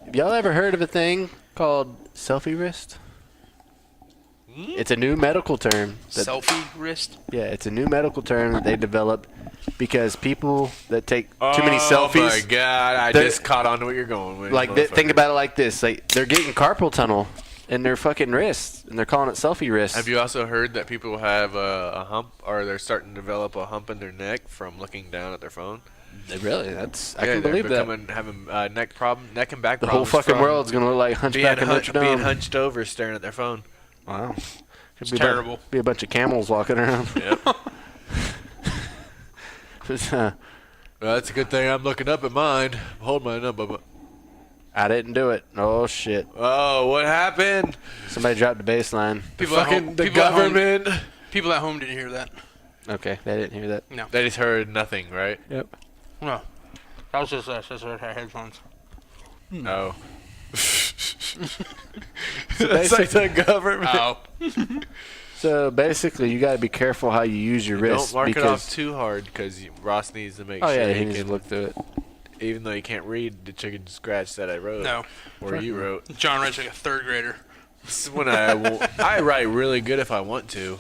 Have y'all ever heard of a thing called selfie wrist? It's a new medical term. Selfie wrist. Yeah, it's a new medical term that they developed because people that take too many selfies. Oh my god! I just caught on to what you're going with. Like, think about it like this: like, they're getting carpal tunnel in their fucking wrists, and they're calling it selfie wrists. Have you also heard that people have a hump, or they're starting to develop a hump in their neck from looking down at their phone? Really? I can believe that. Having neck and back The problems. whole fucking world's gonna look like Hunchback of Notre Dame. Being hunched over, staring at their phone. Wow. It's terrible. Be a bunch of camels walking around. Yep. Well, that's a good thing I'm looking up at mine. Hold mine up, Bubba. I didn't do it. Oh shit! Oh, what happened? Somebody dropped the bass line. People at home, The government. People at home didn't hear that. Okay, they didn't hear that. No. They just heard nothing, right? Yep. No. That was just us. That's what had headphones. No. That's like the government. Oh. So basically, you gotta be careful how you use your wrist. Don't mark it off because too hard because Ross needs to make Oh sure yeah, he he needs to can, look through it. even though he can't read the chicken scratch that I wrote. No. Or you wrote. John writes like a third grader. This is when I write really good if I want to.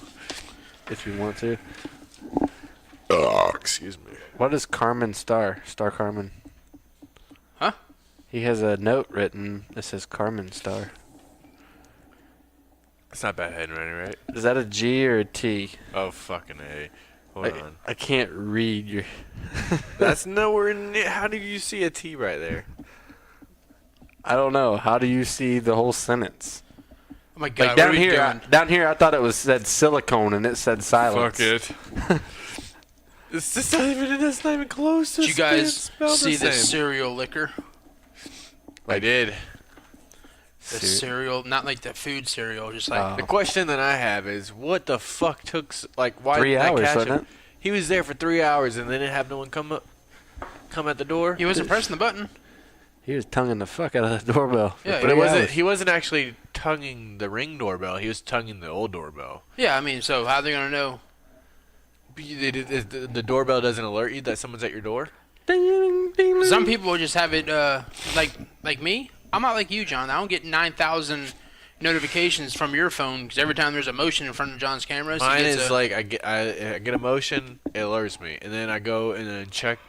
If you want to. Excuse me. What is Carmen Star? Star Carmen. Huh? He has a note written that says Carmen Star. It's not bad handwriting, right? Is that a G or a T? Oh, fucking A. Hold on. I can't read your. That's nowhere near. How do you see a T right there? I don't know. How do you see the whole sentence? Oh my god. Like what are we doing? down here, I thought it was said silicone and it said silence. Fuck it. It's not even close. Did you guys see the cereal liquor? I did. The cereal, not like the food cereal, just like The question that I have is, what the fuck took why 3 didn't I hours, catch wasn't him? it? He was there for 3 hours and they didn't have no one come at the door. he wasn't pressing the button. He was tonguing the fuck out of the doorbell. Yeah, But it 3 wasn't. hours. He wasn't actually tonguing the Ring doorbell. He was tonguing the old doorbell. Yeah, I mean, so how are they gonna know? The doorbell doesn't alert you that someone's at your door. Ding, ding, ding. Some people just have it like me. I'm not like you, John. I don't get 9,000 notifications from your phone because every time there's a motion in front of John's cameras, he Mine gets is like I get a motion, it alerts me, and then I go and then check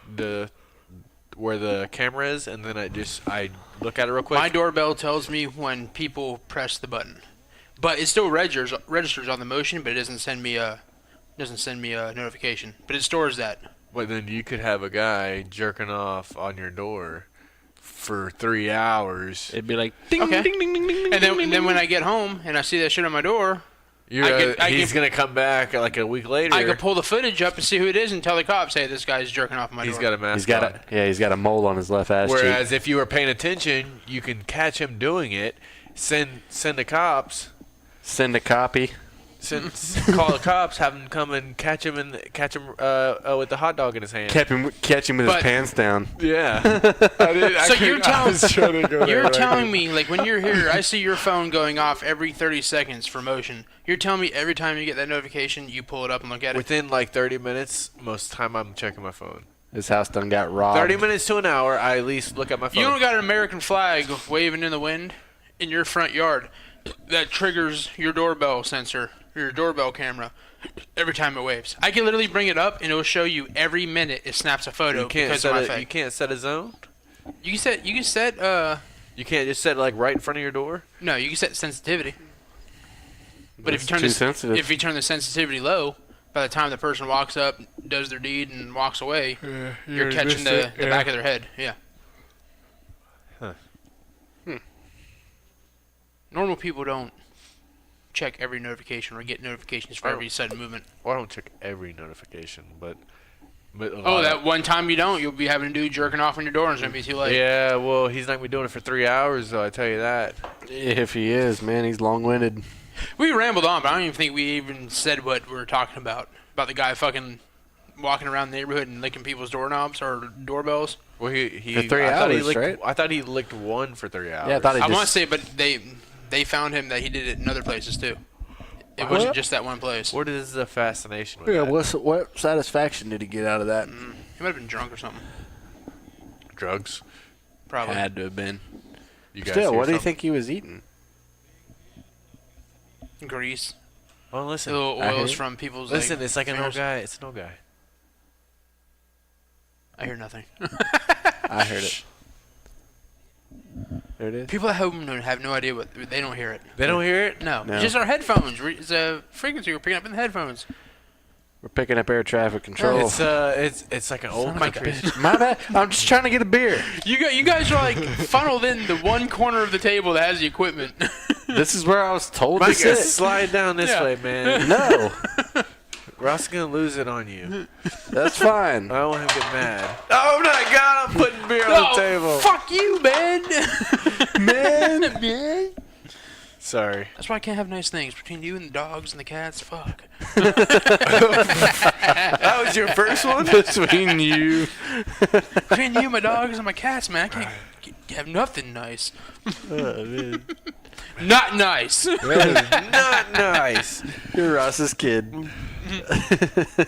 where the camera is, and then I look at it real quick. my doorbell tells me when people press the button, but it still registers on the motion, but it doesn't send me a notification. But it stores that. But then you could have a guy jerking off on your door for 3 hours. It'd be like ding, Okay. ding, ding, ding, ding, And then ding, when I get home and I see that shit on my door, He's gonna come back like a week later. I could pull the footage up and see who it is and tell the cops, hey, this guy's jerking off on my door. He's got a mask. he's got a mole on his left ass cheek. Whereas if you were paying attention, you can catch him doing it. Send the cops. Send a copy. Call the cops. Have them come and catch him with the hot dog in his hand. Catch him with his pants down. Yeah. So you're telling me, like, when you're here, I see your phone going off every 30 seconds for motion. You're telling me every time you get that notification, you pull it up and look at it? Within like 30 minutes, most of the time I'm checking my phone. His house done got robbed. 30 minutes to an hour, I at least look at my phone. You don't got an American flag waving in the wind in your front yard that triggers your doorbell sensor, or your doorbell camera, every time it waves. I can literally bring it up and it will show you every minute it snaps a photo because of my flag. You can't set a zone? You can set You can't just set it like right in front of your door? no, you can set sensitivity. But That's if you turn too sensitive. if you turn the sensitivity low, by the time the person walks up, does their deed, and walks away, you're catching the back of their head. Yeah. Huh. Normal people don't check every notification or get notifications for Oh. every sudden movement. Well, I don't check every notification, but Oh, that one time you don't, you'll be having a dude jerking off on your door and it's going to be too late. Yeah, well, he's not going to be doing it for 3 hours, though, I tell you that. If he is, man, he's long-winded. We rambled on, but I don't even think we even said what we were talking about. About the guy fucking walking around the neighborhood and licking people's doorknobs or doorbells. Well, he For 3 hours, right? I thought he licked one for 3 hours. Yeah, I thought he I just... want to say, but they found him that he did it in other places too. It wasn't just that one place. What is the fascination with Yeah, that? what satisfaction did he get out of that? He might have been drunk or something. Drugs? Probably. Had to have been. You guys Still, hear what do you something? think he was eating? grease. Well, listen. Little I hear oils it. from people's. Listen, it's like an old fingers. guy. It's an old guy. I hear nothing. I heard it. There it is. People at home have no idea what they don't hear it. They don't hear it? No, No. it's just our headphones. It's a frequency we're picking up in the headphones. We're picking up air traffic control. It's like an old Son of a country. bitch. My bad. I'm just trying to get a beer. You guys are like funneled in the one corner of the table that has the equipment. This is where I was told to Micah, sit. slide down this Yeah. way, man. No, Ross is gonna lose it on you. that's fine. I don't want him to get mad. Oh my God! I'm putting beer on the table. Fuck you, man. Man. Sorry. That's why I can't have nice things between you and the dogs and the cats. Fuck. That was your first one? Between you. Between you, my dogs, and my cats, man, I can't have nothing nice. Man. Not nice. Not nice. You're Ross's kid.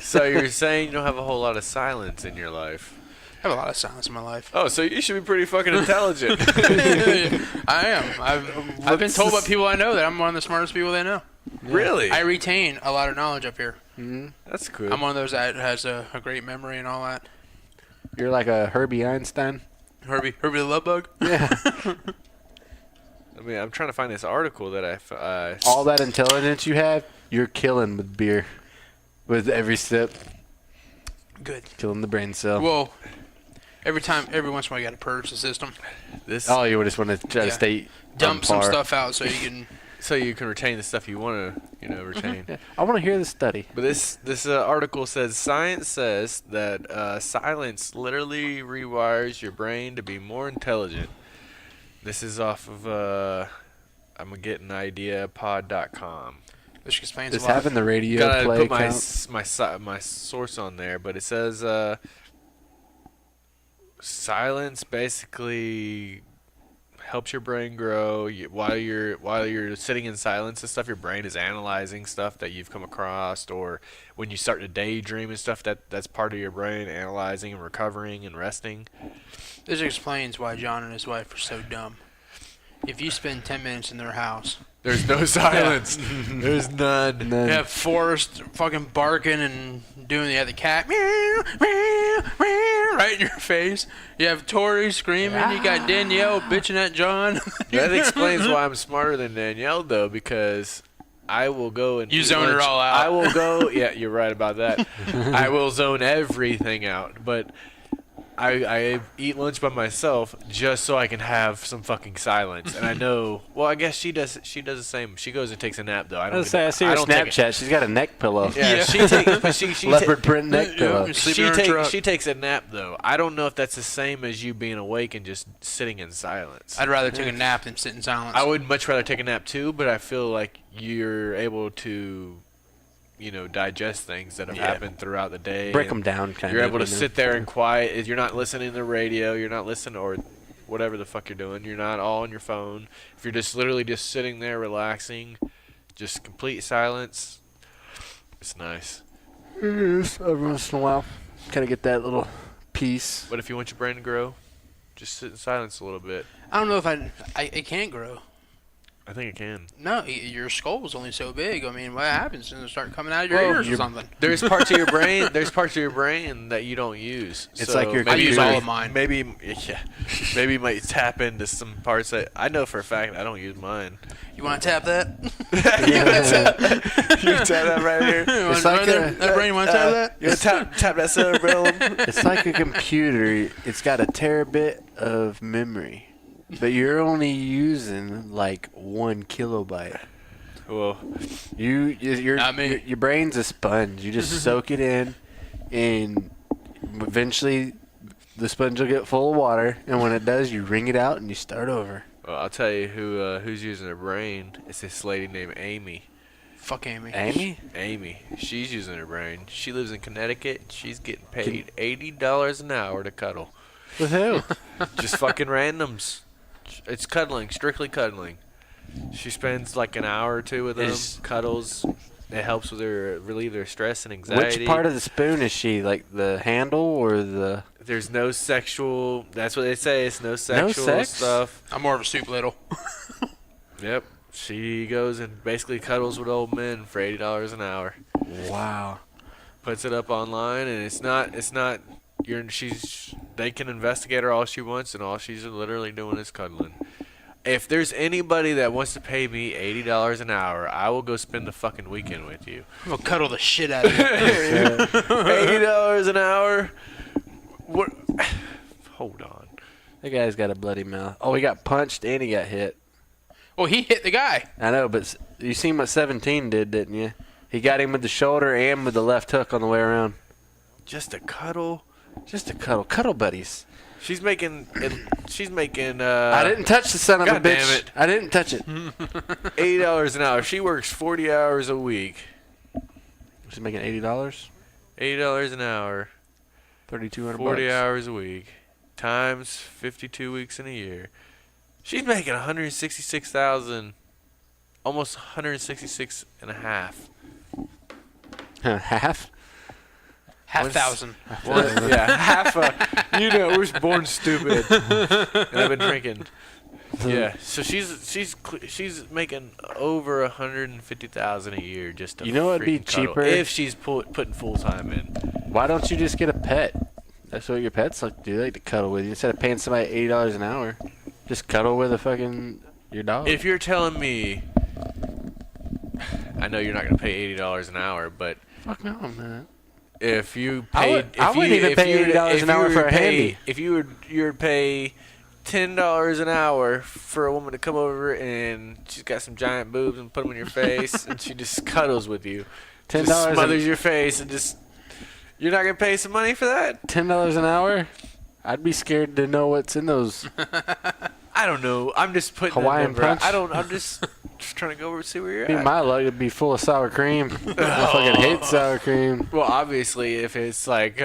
So you're saying you don't have a whole lot of silence in your life? I have a lot of silence in my life. Oh, so you should be pretty fucking intelligent. I am. I've been told by people I know that I'm one of the smartest people they know. Really? I retain a lot of knowledge up here. That's cool. I'm one of those that has a great memory and all that. You're like a Herbie Einstein. Herbie the love bug. Yeah. I mean, I'm trying to find this article that I All that intelligence you have, you're killing with beer. With every sip, Good. killing the brain cell. Well, every once in a while you got to purge the system, this Oh, you just want to try to Yeah. stay dump on some par. stuff out so you can. so you can retain the stuff you want to, retain. Yeah. I want to hear the study. But this article says science says that silence literally rewires your brain to be more intelligent. This is off of I'm gonna get an idea pod.com. Which explains Just a lot. having the radio Gotta play put count. my source on there, but it says silence basically helps your brain grow. While you're sitting in silence and stuff, your brain is analyzing stuff that you've come across, or when you start to daydream and stuff, that's part of your brain analyzing and recovering and resting. This explains why John and his wife are so dumb. If you spend 10 minutes in their house, There's no silence. There's none. And then you have Forrest fucking barking and doing the cat meow, meow, meow, right in your face. You have Tori screaming. You got Danielle bitching at John. That explains why I'm smarter than Danielle, though, because I will go and You eat zone her lunch. all out. I will go. Yeah, you're right about that. I will zone everything out, but I eat lunch by myself just so I can have some fucking silence. And I know. Well, I guess she does. She does the same. She goes and takes a nap, though. I I don't. was say, I see her don't take it. Snapchat. She's got a neck pillow. Yeah, Yeah. she takes. But she Leopard print neck Yeah. pillow. Sleeping in her truck. she takes a nap, though. I don't know if that's the same as you being awake and just sitting in silence. I'd rather take a nap than sit in silence. I would much rather take a nap too, but I feel like you're able to, digest things that have happened throughout the day. Break and them down, kind You're of. able to sit there and quiet. You're not listening to the radio. You're not listening or whatever the fuck you're doing. You're not all on your phone. If you're just literally just sitting there relaxing, just complete silence, it's nice. Every once in a while, kind of get that little piece. But if you want your brain to grow, just sit in silence a little bit. I don't know if it can't grow. I think it can. No, your skull's only so big. I mean, what happens? Does it start coming out of your Well, ears or something? There's parts of your brain. There's parts of your brain that you don't use. It's So like your I use computer. all of mine. Maybe you might tap into some parts that I know for a fact I don't use mine. You want to tap that? You tap that right here. It's like that brain. You want to tap that? You tap that cerebellum. It's like a computer. It's got a terabit of memory, but you're only using like 1 kilobyte. Well, Not me. Your brain's a sponge. You just soak it in, and eventually the sponge will get full of water. And when it does, you wring it out and you start over. I'll tell you who's using her brain. It's this lady named Amy. Fuck Amy. Amy? Amy. She's using her brain. She lives in Connecticut. She's getting paid $80 an hour to cuddle. With who? Just fucking randoms. It's cuddling, strictly cuddling. She spends like an hour or two with them, cuddles. It helps with her relieve their stress and anxiety. Which part of the spoon is she? Like the handle or the? There's no sexual. That's what they say. It's no sexual sex? stuff. I'm more of a soup ladle. Yep. She goes and basically cuddles with old men for $80 an hour. Wow. Puts it up online, and it's not. They can investigate her all she wants, and all she's literally doing is cuddling. If there's anybody that wants to pay me $80 an hour, I will go spend the fucking weekend with you. I'm gonna cuddle the shit out of you. $80 an hour. What? Hold on. That guy's got a bloody mouth. Oh, he got punched and he got hit. Well, he hit the guy. I know, but you seen what 17 did, didn't you? He got him with the shoulder and with the left hook on the way around. Just a cuddle. Just a cuddle. Cuddle buddies. She's making. I didn't touch the son of a God bitch. damn it. I didn't touch it. $80 an hour. She works 40 hours a week. She's making $80. $80 an hour. 3,200 40 bucks. hours a week. Times 52 weeks in a year. She's making 166,000. Almost 166 and a half. Half? Half thousand. Yeah, half a. You know, we're born stupid. And I've been drinking. Yeah, so she's making over 150,000 a year just to. You know what'd be freaking cuddle, cheaper? if she's putting full time in. Why don't you just get a pet? That's what your pets like to do. They like to cuddle with you. Instead of paying somebody $80 an hour, just cuddle with your dog. If you're telling me, I know you're not gonna pay $80 an hour, but Fuck no, man. if you I paid, would- I wouldn't even pay $80 an hour for a handy. If you would pay $10 an hour for a woman to come over and she's got some giant boobs and put them in your face and she just cuddles with you, $10 just smothers your face and just. You're not gonna pay some money for that? $10 an hour? I'd be scared to know what's in those. I don't know. I'm just putting Hawaiian that number out. Punch? I'm just trying to go over and see where you're Be at. my luck, it'd be full of sour cream. I fucking hate sour cream. Well, obviously, if it's like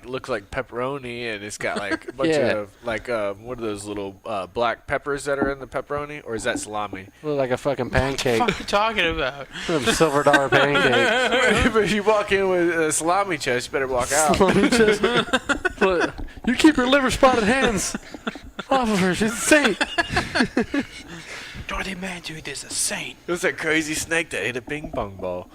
looks like pepperoni and it's got like a bunch Yeah. of what are those little black peppers that are in the pepperoni, or is that salami? Look like a fucking pancake. What are you talking about? Them silver dollar pancakes. If you walk in with a salami chest, you better walk out. Look, you keep your liver spotted hands off of her. She's a saint. Dorothy Mantuth is a saint. It was that crazy snake that ate a ping pong ball.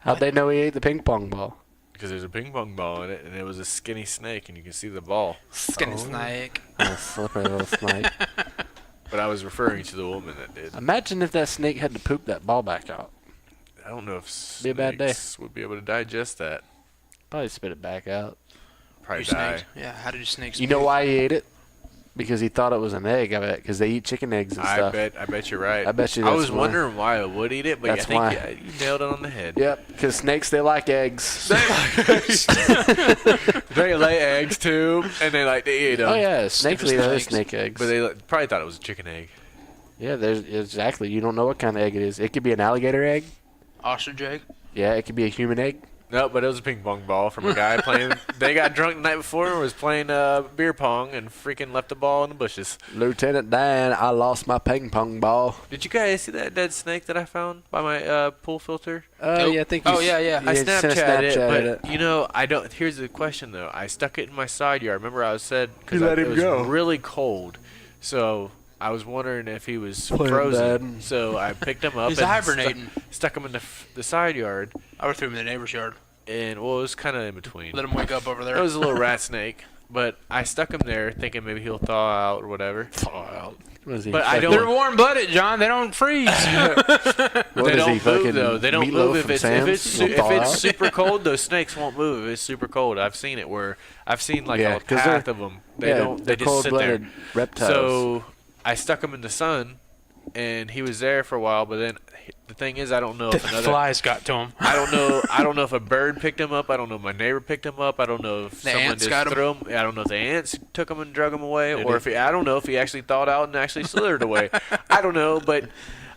How'd they know he ate the ping pong ball? Because there's a ping pong ball in it, and it was a skinny snake, and you can see the ball. Skinny snake. A slippery little snake. But I was referring to the woman that did. Imagine if that snake had to poop that ball back out. I don't know if Be a bad day. snakes would be able to digest that. Probably spit it back out. Probably You die. snakes. Yeah, how did you snakes? You know why he ate it? Because he thought it was an egg, I bet. Because they eat chicken eggs and stuff. I bet you're right. I bet you I that's was why. wondering why I would eat it, but That's I think why. you nailed it on the head. Yep, because snakes, they like eggs. They lay eggs too, and they like to eat them. Oh, yeah, snakes lay other snakes. snake eggs. But they probably thought it was a chicken egg. Yeah, there's exactly. You don't know what kind of egg it is. It could be an alligator egg. Ostrich egg. Yeah, it could be a human egg. No, but it was a ping pong ball from a guy playing. They got drunk the night before and was playing beer pong and freaking left the ball in the bushes. Lieutenant Dan, I lost my ping pong ball. Did you guys see that dead snake that I found by my pool filter? Yeah, I think. Oh, yeah. I sent a Snapchatted it, Snapchat but you know, I don't. Here's the question though. I stuck it in my side yard. Remember, I said You let it him was go. really cold, so I was wondering if he was Playing frozen. dead. So I picked him up. He's and hibernating. Stuck him in the side yard, I would throw him in the neighbor's yard. and well, it was kind of in between. Let him wake up over there. It was a little rat snake, but I stuck him there thinking maybe he'll thaw out or whatever. Thaw out. Was he But I fucking- They're warm-blooded, John. They don't freeze. What They is don't he, move fucking though. They don't Meatloaf move if from it's Sam's? He'll if thaw it's out? super cold. Those snakes won't move. If it's super cold. I've seen it where I've seen like Yeah, a 'cause path they're- of them. They yeah, don't. They they're just sit there. cold-blooded reptiles. So I stuck him in the sun, and he was there for a while. But then the thing is, I don't know The if another. flies got to him. I don't know. I don't know if a bird picked him up. I don't know if my neighbor picked him up. I don't know if The someone ants just got him? threw him. I don't know if the ants took him and drug him away, Did or he? if I don't know if he actually thawed out and actually slithered away. I don't know, but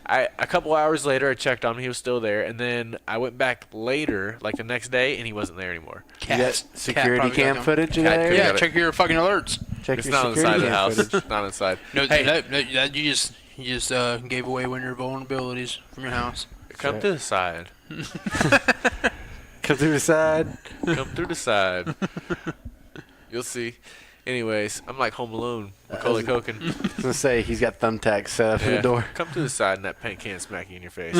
a couple hours later, I checked on him. He was still there, and then I went back later, like the next day, and he wasn't there anymore. You got Cat security probably cam got him. footage in Cat there? could Yeah, got it. check your fucking alerts. Check It's your not inside security the cam house. footage. Not inside. No, Hey. that you just gave away one of your vulnerabilities from your house. Come to the side. Come through the side. Come through the side. You'll see. Anyways, I'm like Home Alone, Macaulay Culkin. I was gonna say he's got thumbtacks set up in Yeah. the door. Come to the side and that paint can smack you in your face.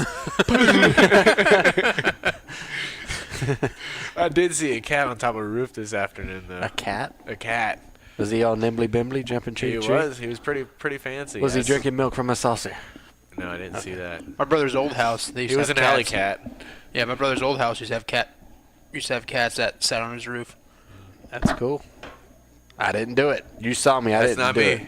I did see a cat on top of a roof this afternoon, though. A cat? A cat. Was he all nimbly bimbly, jumping tree He to tree? was. He was pretty fancy. Was he Yes. drinking milk from a saucer? No, I didn't see that. My brother's old house. They used He to was have an alley cats. cat. Yeah, my brother's old house used to have cats that sat on his roof. That's cool. I didn't do it. You saw me. I That's didn't not do me. it.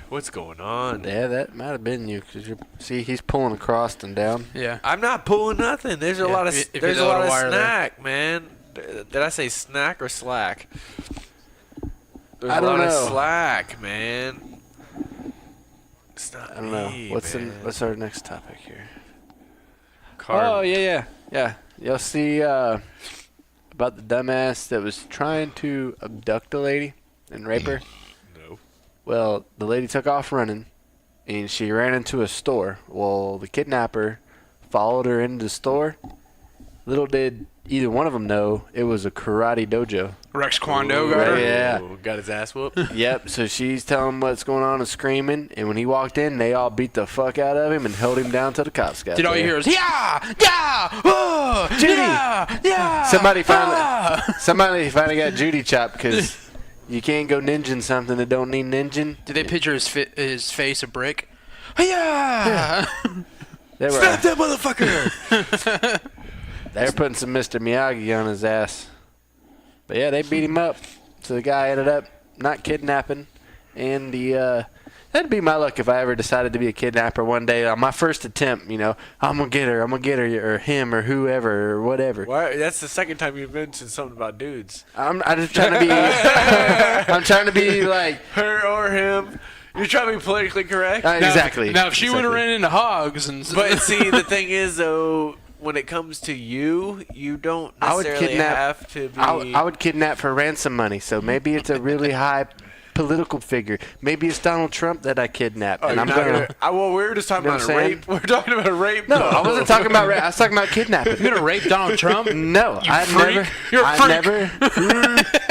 What's going on? Yeah, that might have been you. Cause see, he's pulling across and down. Yeah. I'm not pulling nothing. There's a Yeah, lot of if you there's had a a lot little of wire there. snack, man. Did I say snack or slack? There's I a don't lot know. of slack, man. It's not I don't know. me, What's man. what's our next topic here? Card. Oh yeah. You'll see about the dumbass that was trying to abduct a lady and rape her. No. Well, the lady took off running, and she ran into a store. Well, the kidnapper followed her into the store. Little did either one of them know it was a karate dojo. Rex Kwon Do Ooh, got her. Yeah. Got his ass whooped. Yep, so she's telling him what's going on and screaming, and when he walked in, they all beat the fuck out of him and held him down till the cops got Did all you there. hear was yeah, yeah, oh, Judy! yeah, yeah. Somebody ah." finally got Judy chopped because you can't go ninjing something that don't need ninjing. Did they picture his face a brick? Yeah. They were, Snap that motherfucker! they were putting some Mr. Miyagi on his ass. But yeah, they beat him up. So the guy ended up not kidnapping. And that'd be my luck if I ever decided to be a kidnapper one day. On my first attempt, I'm going to get her, or him, or whoever, or whatever. Why? That's the second time you've mentioned something about dudes. I'm just trying to be, I'm trying to be like, Her or him. You're trying to be politically correct. exactly. Now, if she would have Exactly. ran into hogs and But see, the thing is, though, when it comes to you, you don't I would necessarily kidnap- have to be. I would kidnap for ransom money, so maybe it's a really high political figure. Maybe it's Donald Trump that I kidnap, Oh, and you're I'm not gonna. well, we were just talking You know about what I'm rape. We're talking about rape. No, I wasn't talking about rape. I was talking about kidnapping. you're gonna rape Donald Trump? No, I freak. never. You're a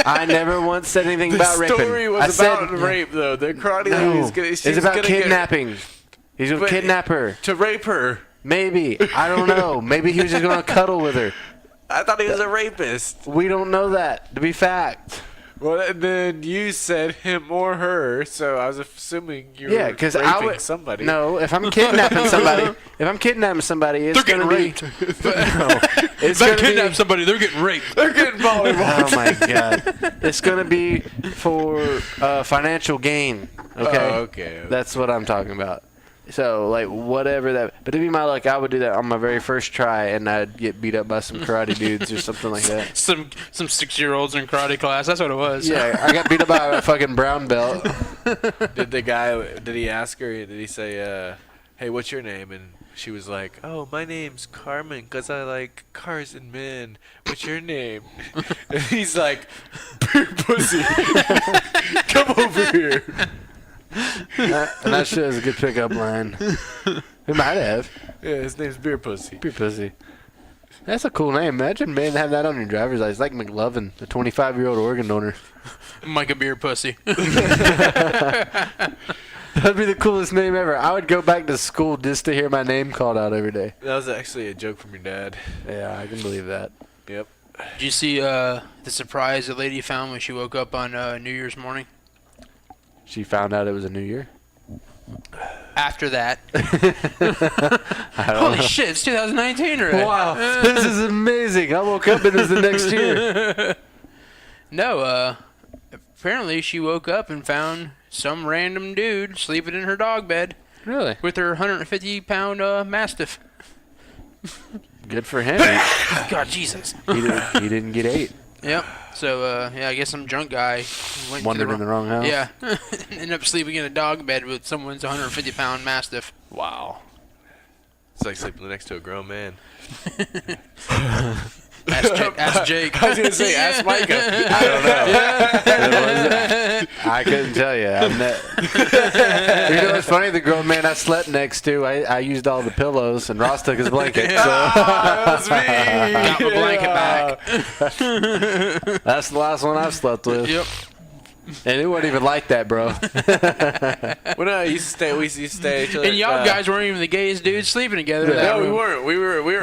I never once said anything The about raping. story was I about said, rape, though. The karate No, lady's gonna. it's she's about gonna kidnapping. He's gonna But- kidnap her. to rape her. Maybe I don't know. Maybe he was just gonna cuddle with her. I thought he was a rapist. We don't know that to be fact. Well, and then you said him or her, so I was assuming you Yeah, were because raping I would. somebody. No, if I'm kidnapping somebody, it's They're gonna getting be. raped. No, it's If I gonna kidnap be. somebody, they're getting raped. They're getting volleyball. Oh my god! It's gonna be for financial gain. Okay? Oh, okay. That's what I'm talking about. So like whatever that. But to be my luck, I would do that on my very first try, and I'd get beat up by some karate dudes or something like that. Some 6-year-olds in karate class. That's what it was. Yeah, I got beat up by a fucking brown belt. Did he ask her, did he say, hey, what's your name? And she was like, oh, my name's Carmen because I like cars and men. What's your name? And he's like, beer pussy. Come over here. And that shit is a good pickup line. We might have. Yeah, his name's Beer Pussy. Be pussy. That's a cool name. Imagine being having that on your driver's license, like McLovin, the 25-year-old organ donor. Micah Beer Pussy. That'd be the coolest name ever. I would go back to school just to hear my name called out every day. That was actually a joke from your dad. Yeah, I can believe that. Yep. Did you see the surprise the lady found when she woke up on New Year's morning? She found out it was a new year. After that. I don't Holy know. shit, it's 2019 already. Wow, this is amazing. I woke up and it's the next year. No, apparently she woke up and found some random dude sleeping in her dog bed Really? with her 150-pound Mastiff. Good for him. God, Jesus. He didn't get ate. Yep. So, yeah, I guess some drunk guy went Wandered in the wrong house. Yeah. Ended up sleeping in a dog bed with someone's 150-pound Mastiff. Wow. It's like sleeping next to a grown man. Ask Jake. I was gonna say, ask Micah. I don't know. I couldn't tell you. I'm not. You know what's funny? The grown man I slept next to, I used all the pillows, and Ross took his blanket. So. That was me. Got my blanket back. That's the last one I've slept with. Yep. And it wasn't even like that, bro. When I used to stay, we used to stay. And y'all guys weren't even the gayest dudes sleeping together. in that No, we room. weren't. We were open. We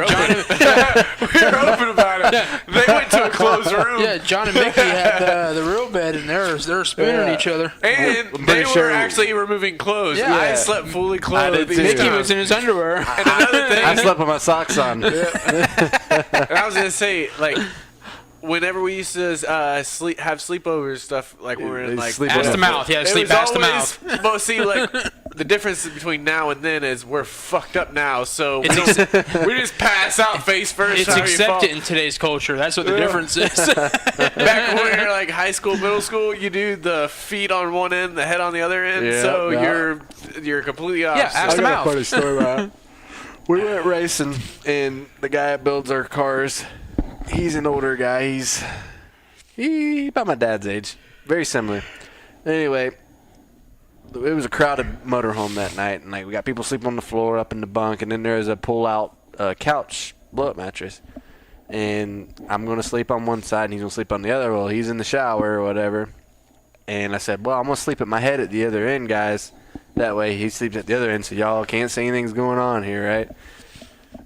were open about it. They went to a closed room. Yeah, John and Mickey had the real bed, and they were spooning each other. And I'm they pretty sure- were actually removing clothes. Yeah. I slept fully clothed. I did too. Mickey was in his underwear. And another thing, I slept with my socks on. and I was gonna say, like, whenever we used to have sleepovers and stuff, like when we were in like Sleep Ass with to a- mouth. Yeah, it sleep was ass to always- mouth. But see, like the difference between now and then is we're fucked up now, so we, It's we just pass out face first. It's however you fall. accepted in today's culture. That's what the difference is. Back when we were like high school, middle school, you do the feet on one end, the head on the other end, Yeah, so yeah. you're completely opposite. ass to I got mouth. a funny story about it. We went racing, and the guy that builds our cars, he's an older guy. He's about my dad's age, very similar. Anyway, it was a crowded motorhome that night, and like we got people sleeping on the floor, up in the bunk, and then there's a pull-out couch blow-up mattress. And I'm gonna sleep on one side, and he's gonna sleep on the other. Well, he's in the shower or whatever, and I said, "Well, I'm gonna sleep at my head at the other end, guys. That way, he sleeps at the other end, so y'all can't see anything's going on here, right?"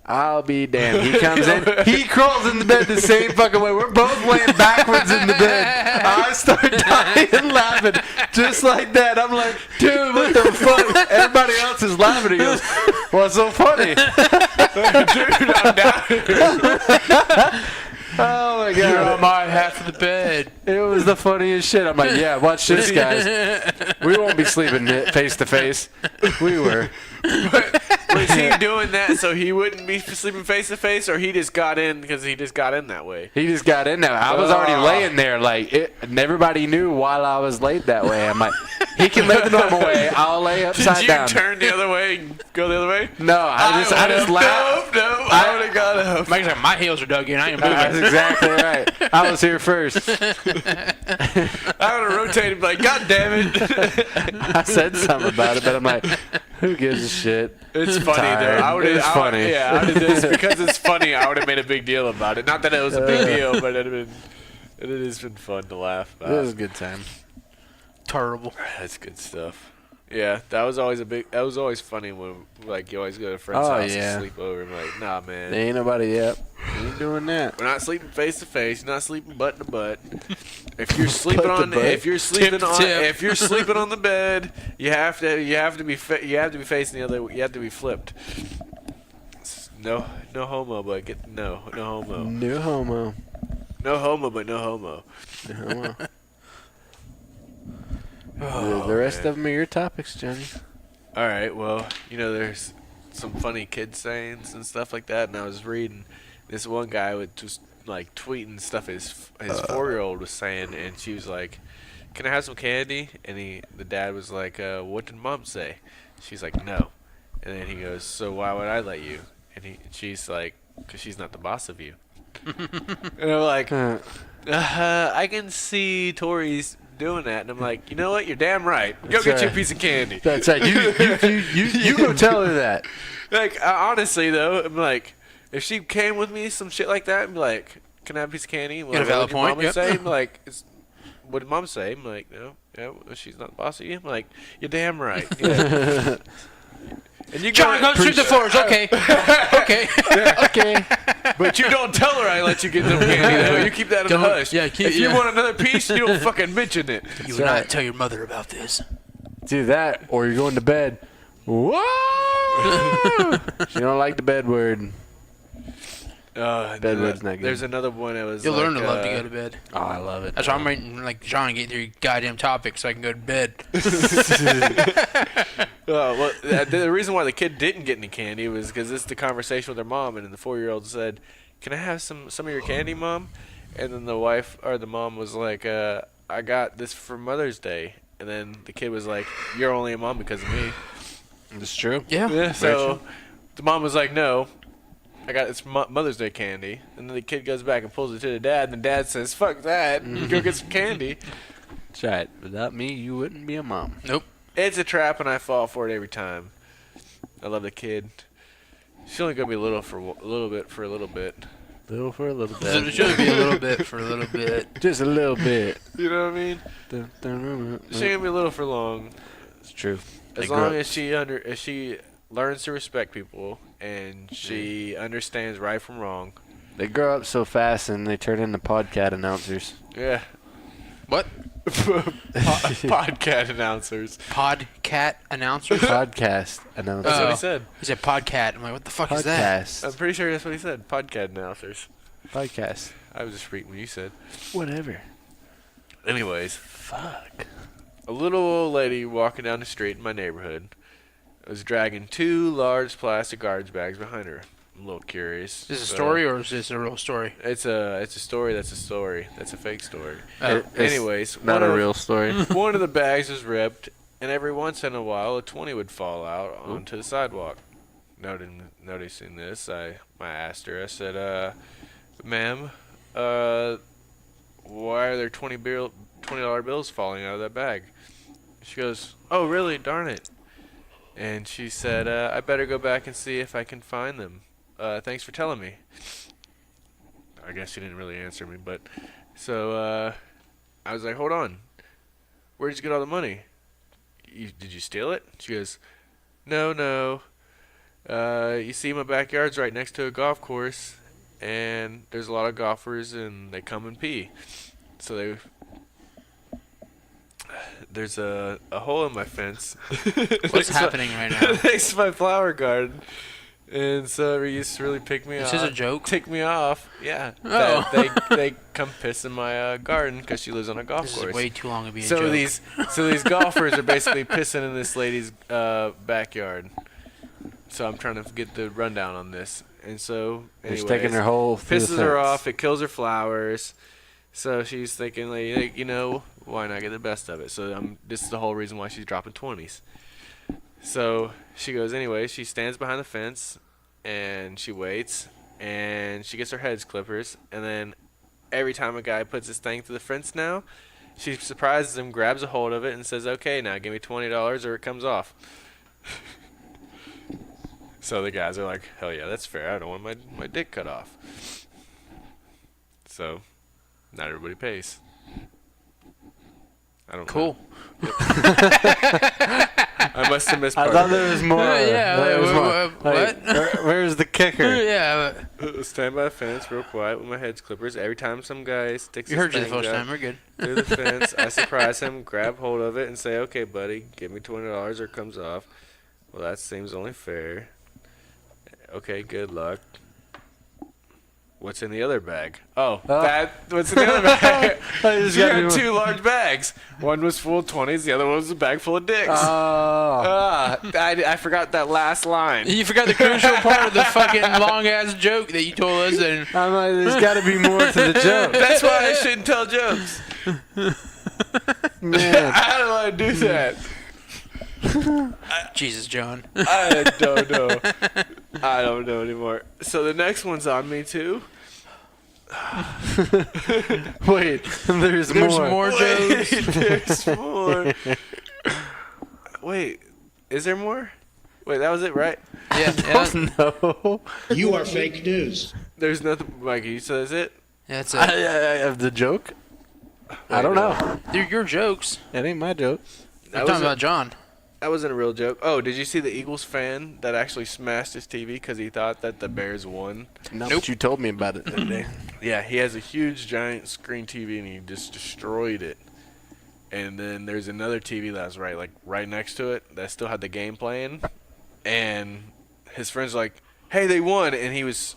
I'll be damned. He comes in. He crawls in the bed the same fucking way. We're both laying backwards in the bed. I start dying laughing just like that. I'm like, dude, what the fuck? Everybody else is laughing. He goes, what's so funny? Dude, I'm down. Oh, my You're on God. my half of the bed. It was the funniest shit. I'm like, yeah, watch this, guys. We won't be sleeping face to face. We were. Was he doing that so he wouldn't be sleeping face to face, or he just got in because he just got in that way? He just got in there. I was already laying there, like and everybody knew while I was laid that way. I'm like, he can lay the normal way. I'll lay upside Did you down. turn the other way and go the other way? No, I just laughed. No, I would have got up. Mike's like, my heels are dug in. I ain't That's moving. exactly right. I was here first. I would have rotated, like, God damn it. I said something about it, but I'm like, who gives a shit? It's funny, Tired. though. It's funny. Yeah, I did this because it's funny. I would have made a big deal about it. Not that it was a big deal, but it has been fun to laugh It was a about. good time. Terrible. That's good stuff. Yeah, that was always funny when, like, you always go to a friend's Oh, house yeah. and sleep over. And like, nah, man. There ain't nobody yet. Ain't doing that. We're not sleeping face to face. You're not sleeping butt to butt. If you're sleeping Butt to on, butt. if you're sleeping Tip to on, tip. if you're sleeping on the bed, you have to be facing the other. You have to be flipped. No homo, but no homo. No homo. No homo, but no homo. No homo. The rest of them are your topics, Johnny. All right. Well, there's some funny kid sayings and stuff like that, and I was reading this one guy would just like tweeting stuff his 4-year-old was saying, and she was like, "Can I have some candy?" And the dad was like, "What did mom say?" She's like, "No," and then he goes, "So why would I let you?" And she's like, "'Cause she's not the boss of you." And I'm like, I can see Tori's doing that, and I'm like, you know what? You're damn right. Go That's get you a right. piece of candy. That's right. You go tell her that. Like, honestly though, I'm like, if she came with me some shit like that, I'm like, can I have a piece of candy? And Got a valid point, Mama yep. say? I'm like, what did mom say? I'm like, no, yeah, well, she's not the boss of you. I'm like, you're damn right. Yeah. And you John, go sweep the floors. Okay. Okay. Okay. But you don't tell her I let you get them candy though. You keep that in the Don't- hush. yeah, keep- if you yeah. want another piece, you don't fucking mention it. You That's would right. not tell your mother about this. Do that, or you're going to bed. Whoa! She don't like the bed word. Bed word's not good. There's another one that was You'll like, learn to love to go to bed. Oh, I love it. That's why I'm waiting, like, John, get through your goddamn topic so I can go to bed. Well, the reason why the kid didn't get any candy was because it's the conversation with her mom, and then the 4-year-old said, "Can I have some of your candy, Mom?" And then the wife or the mom was like, "I got this for Mother's Day." And then the kid was like, "You're only a mom because of me." It's true. Yeah. So the mom was like, "No." I got it's Mother's Day candy, and then the kid goes back and pulls it to the dad, and the dad says, "Fuck that, go get some candy." That's right. Without me, you wouldn't be a mom. Nope. It's a trap, and I fall for it every time. I love the kid. She's only gonna be little for a little bit. Little for a little So it bit. should be a little bit for a little bit. Just a little bit. You know what I mean? She ain't gonna be little for long. It's true. As long as she learns to respect people and she understands right from wrong. They grow up so fast and they turn into podcast announcers. Yeah. What? Podcast announcers. Podcat announcer? Podcast announcers. That's what Oh. he said. He said podcat. I'm like, what the fuck is that? Podcast. I'm pretty sure that's what he said. Podcast announcers. Podcast. I was just reading what you said. Whatever. Anyways, Fuck. a little old lady walking down the street in my neighborhood was dragging 2 large plastic garbage bags behind her. I'm a little curious. Is this a So, story or is this a real story? It's a story. That's a story. That's a fake story. Oh. Anyways, Not a real story. one of the bags was ripped, and every once in a while, a 20 would fall out onto the sidewalk. Noticing this, I asked her. I said, "Ma'am, why are there $20 bills falling out of that bag?" She goes, "Oh, really? Darn it!" And she said, "I better go back and see if I can find them. Thanks for telling me." I guess she didn't really answer me, but so I was like, "Hold on, where did you get all the money? Did you steal it?" She goes, No. You see, my backyard's right next to a golf course, and there's a lot of golfers, and they come and pee. So there's a hole in my fence. What's happening right now? Next to my flower garden. And so it used to really pick me off. This is a joke? Tick me off. Yeah. Oh. That they come piss in my garden because she lives on a golf This course. is way too long to be a So joke. these golfers are basically pissing in this lady's backyard. So I'm trying to get the rundown on this. And so They're anyways, sticking their hole through the pisses her fence. off. It kills her flowers. So she's thinking, like, why not get the best of it? So this is the whole reason why she's dropping 20s. So she goes, anyway, she stands behind the fence, and she waits, and she gets her hedge clippers, and then every time a guy puts his thing through the fence now, she surprises him, grabs a hold of it, and says, "Okay, now give me $20 or it comes off." So the guys are like, "Hell yeah, that's fair. I don't want my dick cut off." So not everybody pays. I don't Cool. know. I must have missed I part thought of it. there was more. Yeah, There was more. what? Where's the kicker? Yeah, Stand by the fence real quiet with my hedge clippers. Every time some guy sticks we his heard you the thing first up time. We're good. through the fence, I surprise him, grab hold of it, and say, "Okay, buddy, give me $20 or it comes off." Well, that seems only fair. Okay, good luck. What's in the other bag? Oh, what's in the other bag? There's You gotta be got more. 2 large bags. One was full of 20s, the other one was a bag full of dicks. Oh. I forgot that last line. You forgot the crucial part of the fucking long ass joke that you told us. And I'm like, there's got to be more to the joke. That's why I shouldn't tell jokes. Man. How do I do that? Jesus, John. I don't know. I don't know anymore. So the next one's on me too. Wait, there's more. more jokes. There's more. Wait, is there more? Wait, that was it, right? Yeah, No. You are fake news. There's nothing, Mikey. So is it? that's I it. have the joke. I don't know. They're your jokes. It ain't my joke. I'm talking about John. That wasn't a real joke. Oh, did you see the Eagles fan that actually smashed his TV because he thought that the Bears won? No, Nope. but you told me about it that day. Yeah, he has a huge giant screen TV and he just destroyed it. And then there's another TV that was right next to it that still had the game playing. And his friends were like, "Hey, they won!" And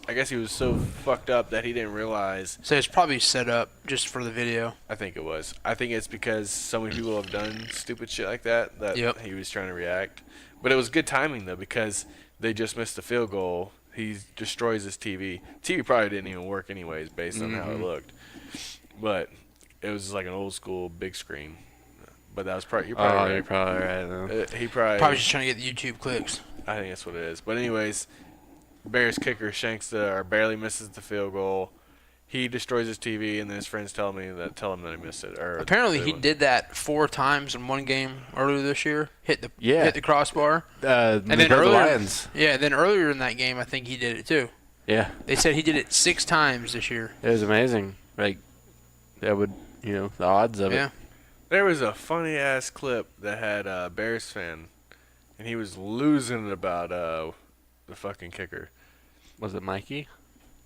I guess he was so fucked up that he didn't realize. So it's probably set up just for the video. I think it was. I think it's because so many people have done stupid shit like that Yep. he was trying to react. But it was good timing though because they just missed a field goal. He destroys his TV. TV probably didn't even work anyways based on how it looked. But it was like an old school big screen. But that was probably You're right. probably right. Though. He probably Probably just trying to get the YouTube clicks. I think that's what it is. But anyways, Bears kicker shanks or barely misses the field goal. He destroys his TV, and then his friends tell him that he missed it. Or Apparently, he did that 4 times in one game earlier this year. Hit the crossbar. And then the earlier, Lions. Yeah. Then earlier in that game, I think he did it too. Yeah. They said he did it 6 times this year. It was amazing. Like, that would, the odds of Yeah. it. There was a funny ass clip that had a Bears fan, and he was losing it about the fucking kicker. Was it Mikey?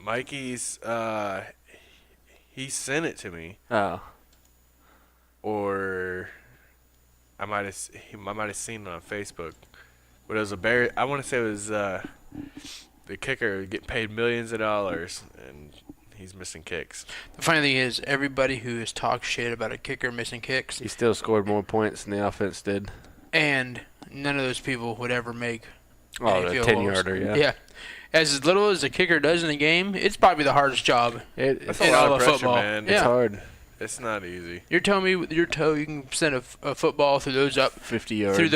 Mikey's he sent it to me, Oh. or I might have seen it on Facebook. But it was a Bear. I want to say it was the kicker getting paid millions of dollars, and he's missing kicks. The funny thing is, everybody who has talked shit about a kicker missing kicks, He still scored more points than the offense did. and none of those people would ever make Oh, any the field 10-yarder, goals. yeah. As little as the kicker does in the game, it's probably the hardest job It's That's a in lot all of of pressure, football. man. Yeah. hard. It's not easy. You're telling me with your toe you can send a football through those 50 yards. through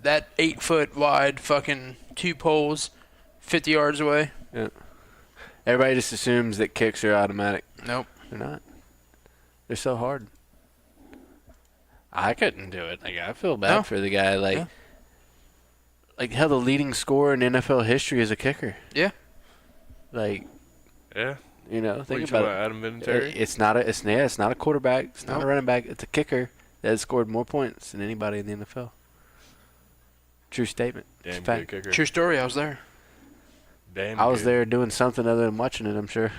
that 8-foot wide fucking 2 poles, 50 yards away? Yeah. Everybody just assumes that kicks are automatic. Nope. They're not. They're so hard. I couldn't do it. Like, I feel bad No. for the guy. Yeah. Like how the leading scorer in NFL history is a kicker. Yeah. Like, Yeah. think What, about it. Adam Vinatieri? It's not a quarterback. It's not a running back. It's a kicker that has scored more points than anybody in the NFL. True statement. Damn It's good fact. kicker. True story. I was there. Damn I was good. there doing something other than watching it, I'm sure.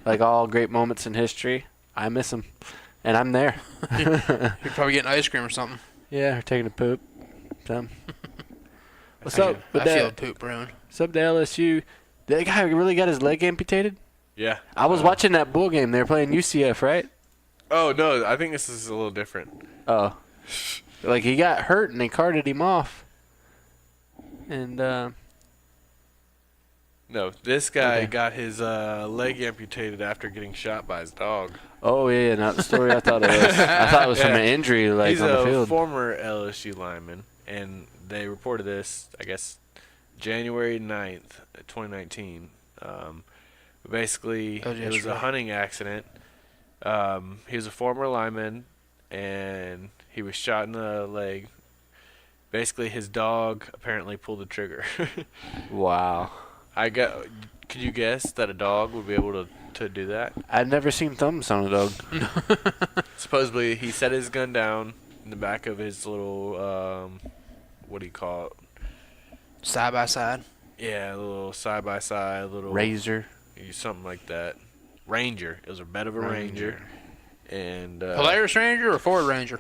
Like all great moments in history, I miss them. And I'm there. You're probably getting ice cream or something. Yeah, or taking a poop. Something. What's I up? feel- with I feel that? poop brewing. What's up to LSU? That guy really got his leg amputated? Yeah. I was watching that bull game. They were playing UCF, right? Oh no, I think this is a little different. Oh. Like, he got hurt and they carted him off. And, No, this guy Okay. got his leg amputated after getting shot by his dog. oh, yeah, not the story I thought it was. I thought it was from Yeah. an injury, like, He's on the a field. former LSU lineman, and they reported this, I guess, January 9th, 2019. Basically, That was it was a yesterday. hunting accident. He was a former lineman, and he was shot in the leg. Basically, his dog apparently pulled the trigger. Wow. Could you guess that a dog would be able to do that? I'd never seen thumbs on a dog. Supposedly, he set his gun down in the back of his little, what do you call it? Side by side. Yeah, a little side-by-side, little... Razor. Something like that. Ranger. It was a bed of a Ranger. And Polaris Ranger or Ford Ranger?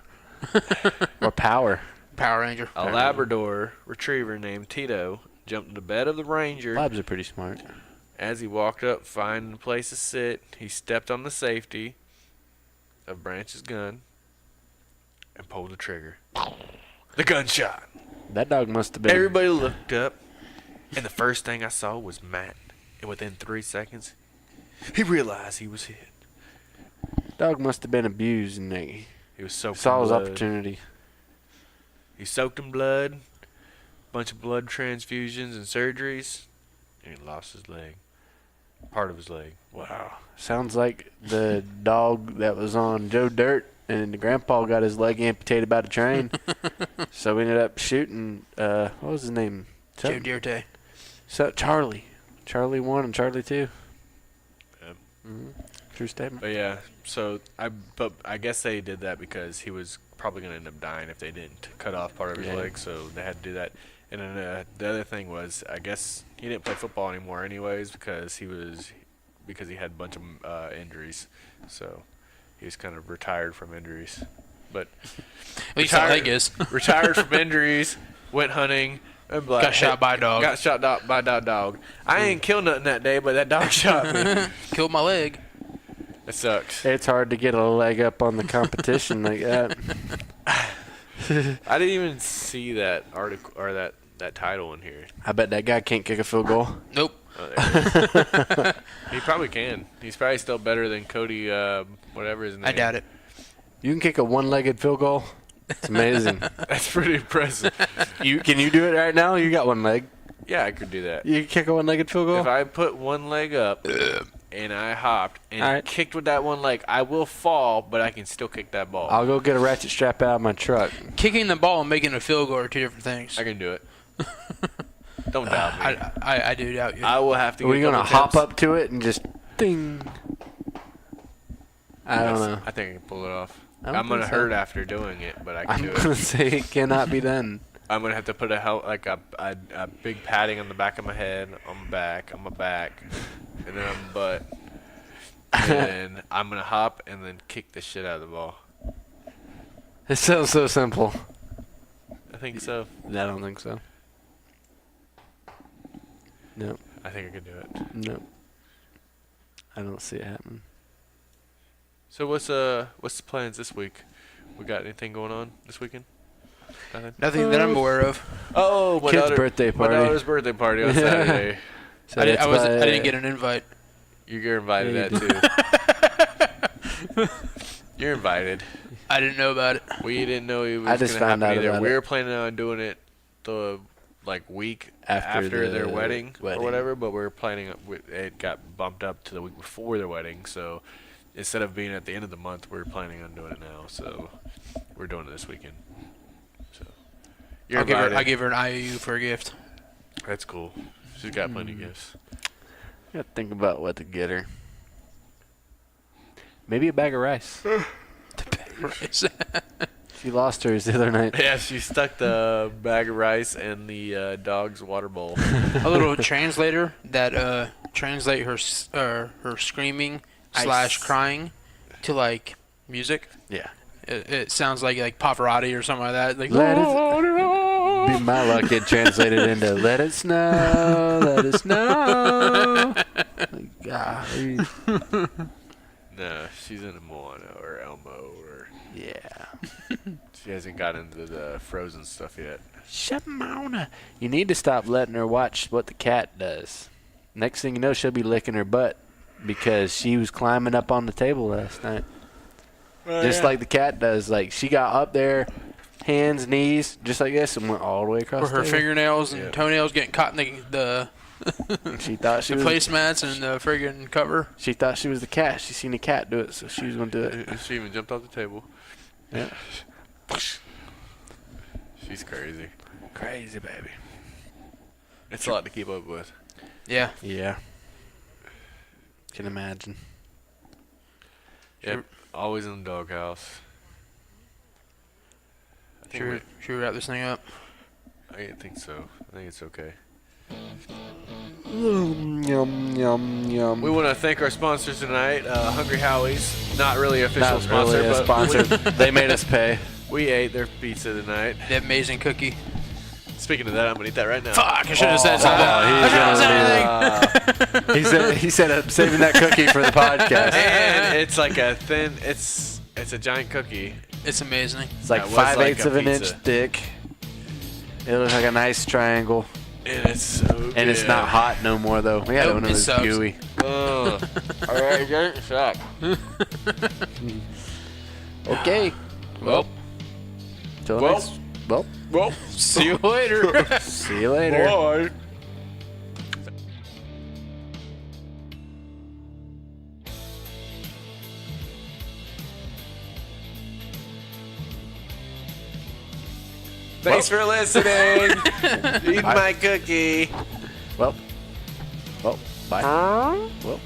Or power. Power Ranger. a Labrador retriever named Tito jumped in the bed of the Ranger. Labs are pretty smart. As he walked up, finding a place to sit, he stepped on the safety of Branch's gun and pulled the trigger. The gunshot. That dog must have been... Everybody looked up, and the first thing I saw was Matt. And within 3 seconds, he realized he was hit. Dog must have been abused, and he He was soaked saw in his blood. opportunity. He soaked in blood, bunch of blood transfusions and surgeries, and he lost his leg. Part of his leg. Wow. Sounds like the dog that was on Joe Dirt, and the grandpa got his leg amputated by the train. So we ended up shooting, what was his name? Joe Dierte. Charlie. Charlie 1 and Charlie 2. Yep. Mm-hmm. True statement. But yeah, but I guess they did that because he was probably going to end up dying if they didn't cut off part of his Yeah. leg, so they had to do that. And then the other thing was, I guess he didn't play football anymore anyways because he had a bunch of injuries. So he was kind of retired from injuries. But At least that leg is. retired from injuries, went hunting, and Got shot by a dog. Got shot by that dog. I ain't killed nothing that day, but that dog shot me. Killed my leg. It sucks. It's hard to get a leg up on the competition like that. I didn't even see that article or that title in here. I bet that guy can't kick a field goal. Nope. Oh, there it is. He probably can. He's probably still better than Cody, whatever his name. I doubt it. You can kick a one-legged field goal. It's amazing. That's pretty impressive. Can you do it right now? You got one leg. Yeah, I could do that. You can kick a one-legged field goal? If I put one leg up and I hopped and All right. kicked with that one leg, I will fall, but I can still kick that ball. I'll go get a ratchet strap out of my truck. Kicking the ball and making a field goal are two different things. I can do it. Don't doubt me. I do doubt you. I will have to. Are we get a going to couple hop attempts. up to it and just ding? I don't know. I think I can pull it off. I don't I'm gonna think so. hurt after doing it, but I can I'm do going it. to say it cannot be done. I'm gonna have to put a big padding on the back of my head, on my back, and then on my butt. And then I'm gonna hop and then kick the shit out of the ball. It sounds so simple. I think so. I don't think so. No, I think I can do it. no. I don't see it happening. So what's the plans this week? We got anything going on this weekend? Nothing. Nothing that I'm aware of. Oh, my Kid's birthday party. My daughter's birthday party on Saturday. So I that's didn't get an invite. You're invited Yeah, that too. You're invited. I didn't know about it. We didn't know it was I just gonna found happen out either. about We it. were planning on doing it the week After their the wedding wedding. or whatever, but we were planning. It got bumped up to the week before their wedding, so instead of being at the end of the month, we're planning on doing it now. So we're doing it this weekend. So you're invited. I gave her an IOU for a gift. That's cool. She's got plenty of gifts. Gotta think about what to get her. Maybe a bag of rice. She lost hers the other night. Yeah, she stuck the bag of rice in the dog's water bowl. A little translator that translate her her screaming / crying to like music. Yeah. It sounds like Pavarotti or something like that. Like Let it be my luck. It translated into "Let it snow, let it snow." Like, golly. No, she's in a Moana or Elmo or Yeah. she hasn't got into the Frozen stuff yet. Shimona. You need to stop letting her watch what the cat does. Next thing you know, she'll be licking her butt because she was climbing up on the table last night. Just like the cat does. Like, she got up there, hands, knees, just like this, and went all the way across Where her the table. fingernails and Yeah. toenails getting caught in the She thought she was placemats and the friggin' cover. She thought she was the cat. She seen the cat do it, so she was gonna do it. She even jumped off the table. Yeah. She's crazy. Crazy baby. It's a lot to keep up with. Yeah. Yeah. Can imagine. Yep. Always in the doghouse. Should we wrap this thing up? I think so. I think it's okay. Yum yum yum. We want to thank our sponsors tonight, Hungry Howie's. Not really official Not sponsor, really a but sponsor. They made us pay. we ate their pizza tonight. The amazing cookie. Speaking of that, I'm gonna eat that right now. Fuck! I should have said something. I shouldn't have said anything. He said I'm saving that cookie for the podcast. And it's like a thin. It's a giant cookie. It's amazing. It's like That was 5/8 like a of an pizza. inch thick. It looks like a nice triangle, And it's so good. and it's not hot no more though. We had Nope, one of it those sucks. gooey. Ugh. All right, get it suck. Okay. Well, Till Well. next. Well. well. See you later. See you later. Bye. Thanks for listening. Eat my cookie. Well. Well. Bye. Well.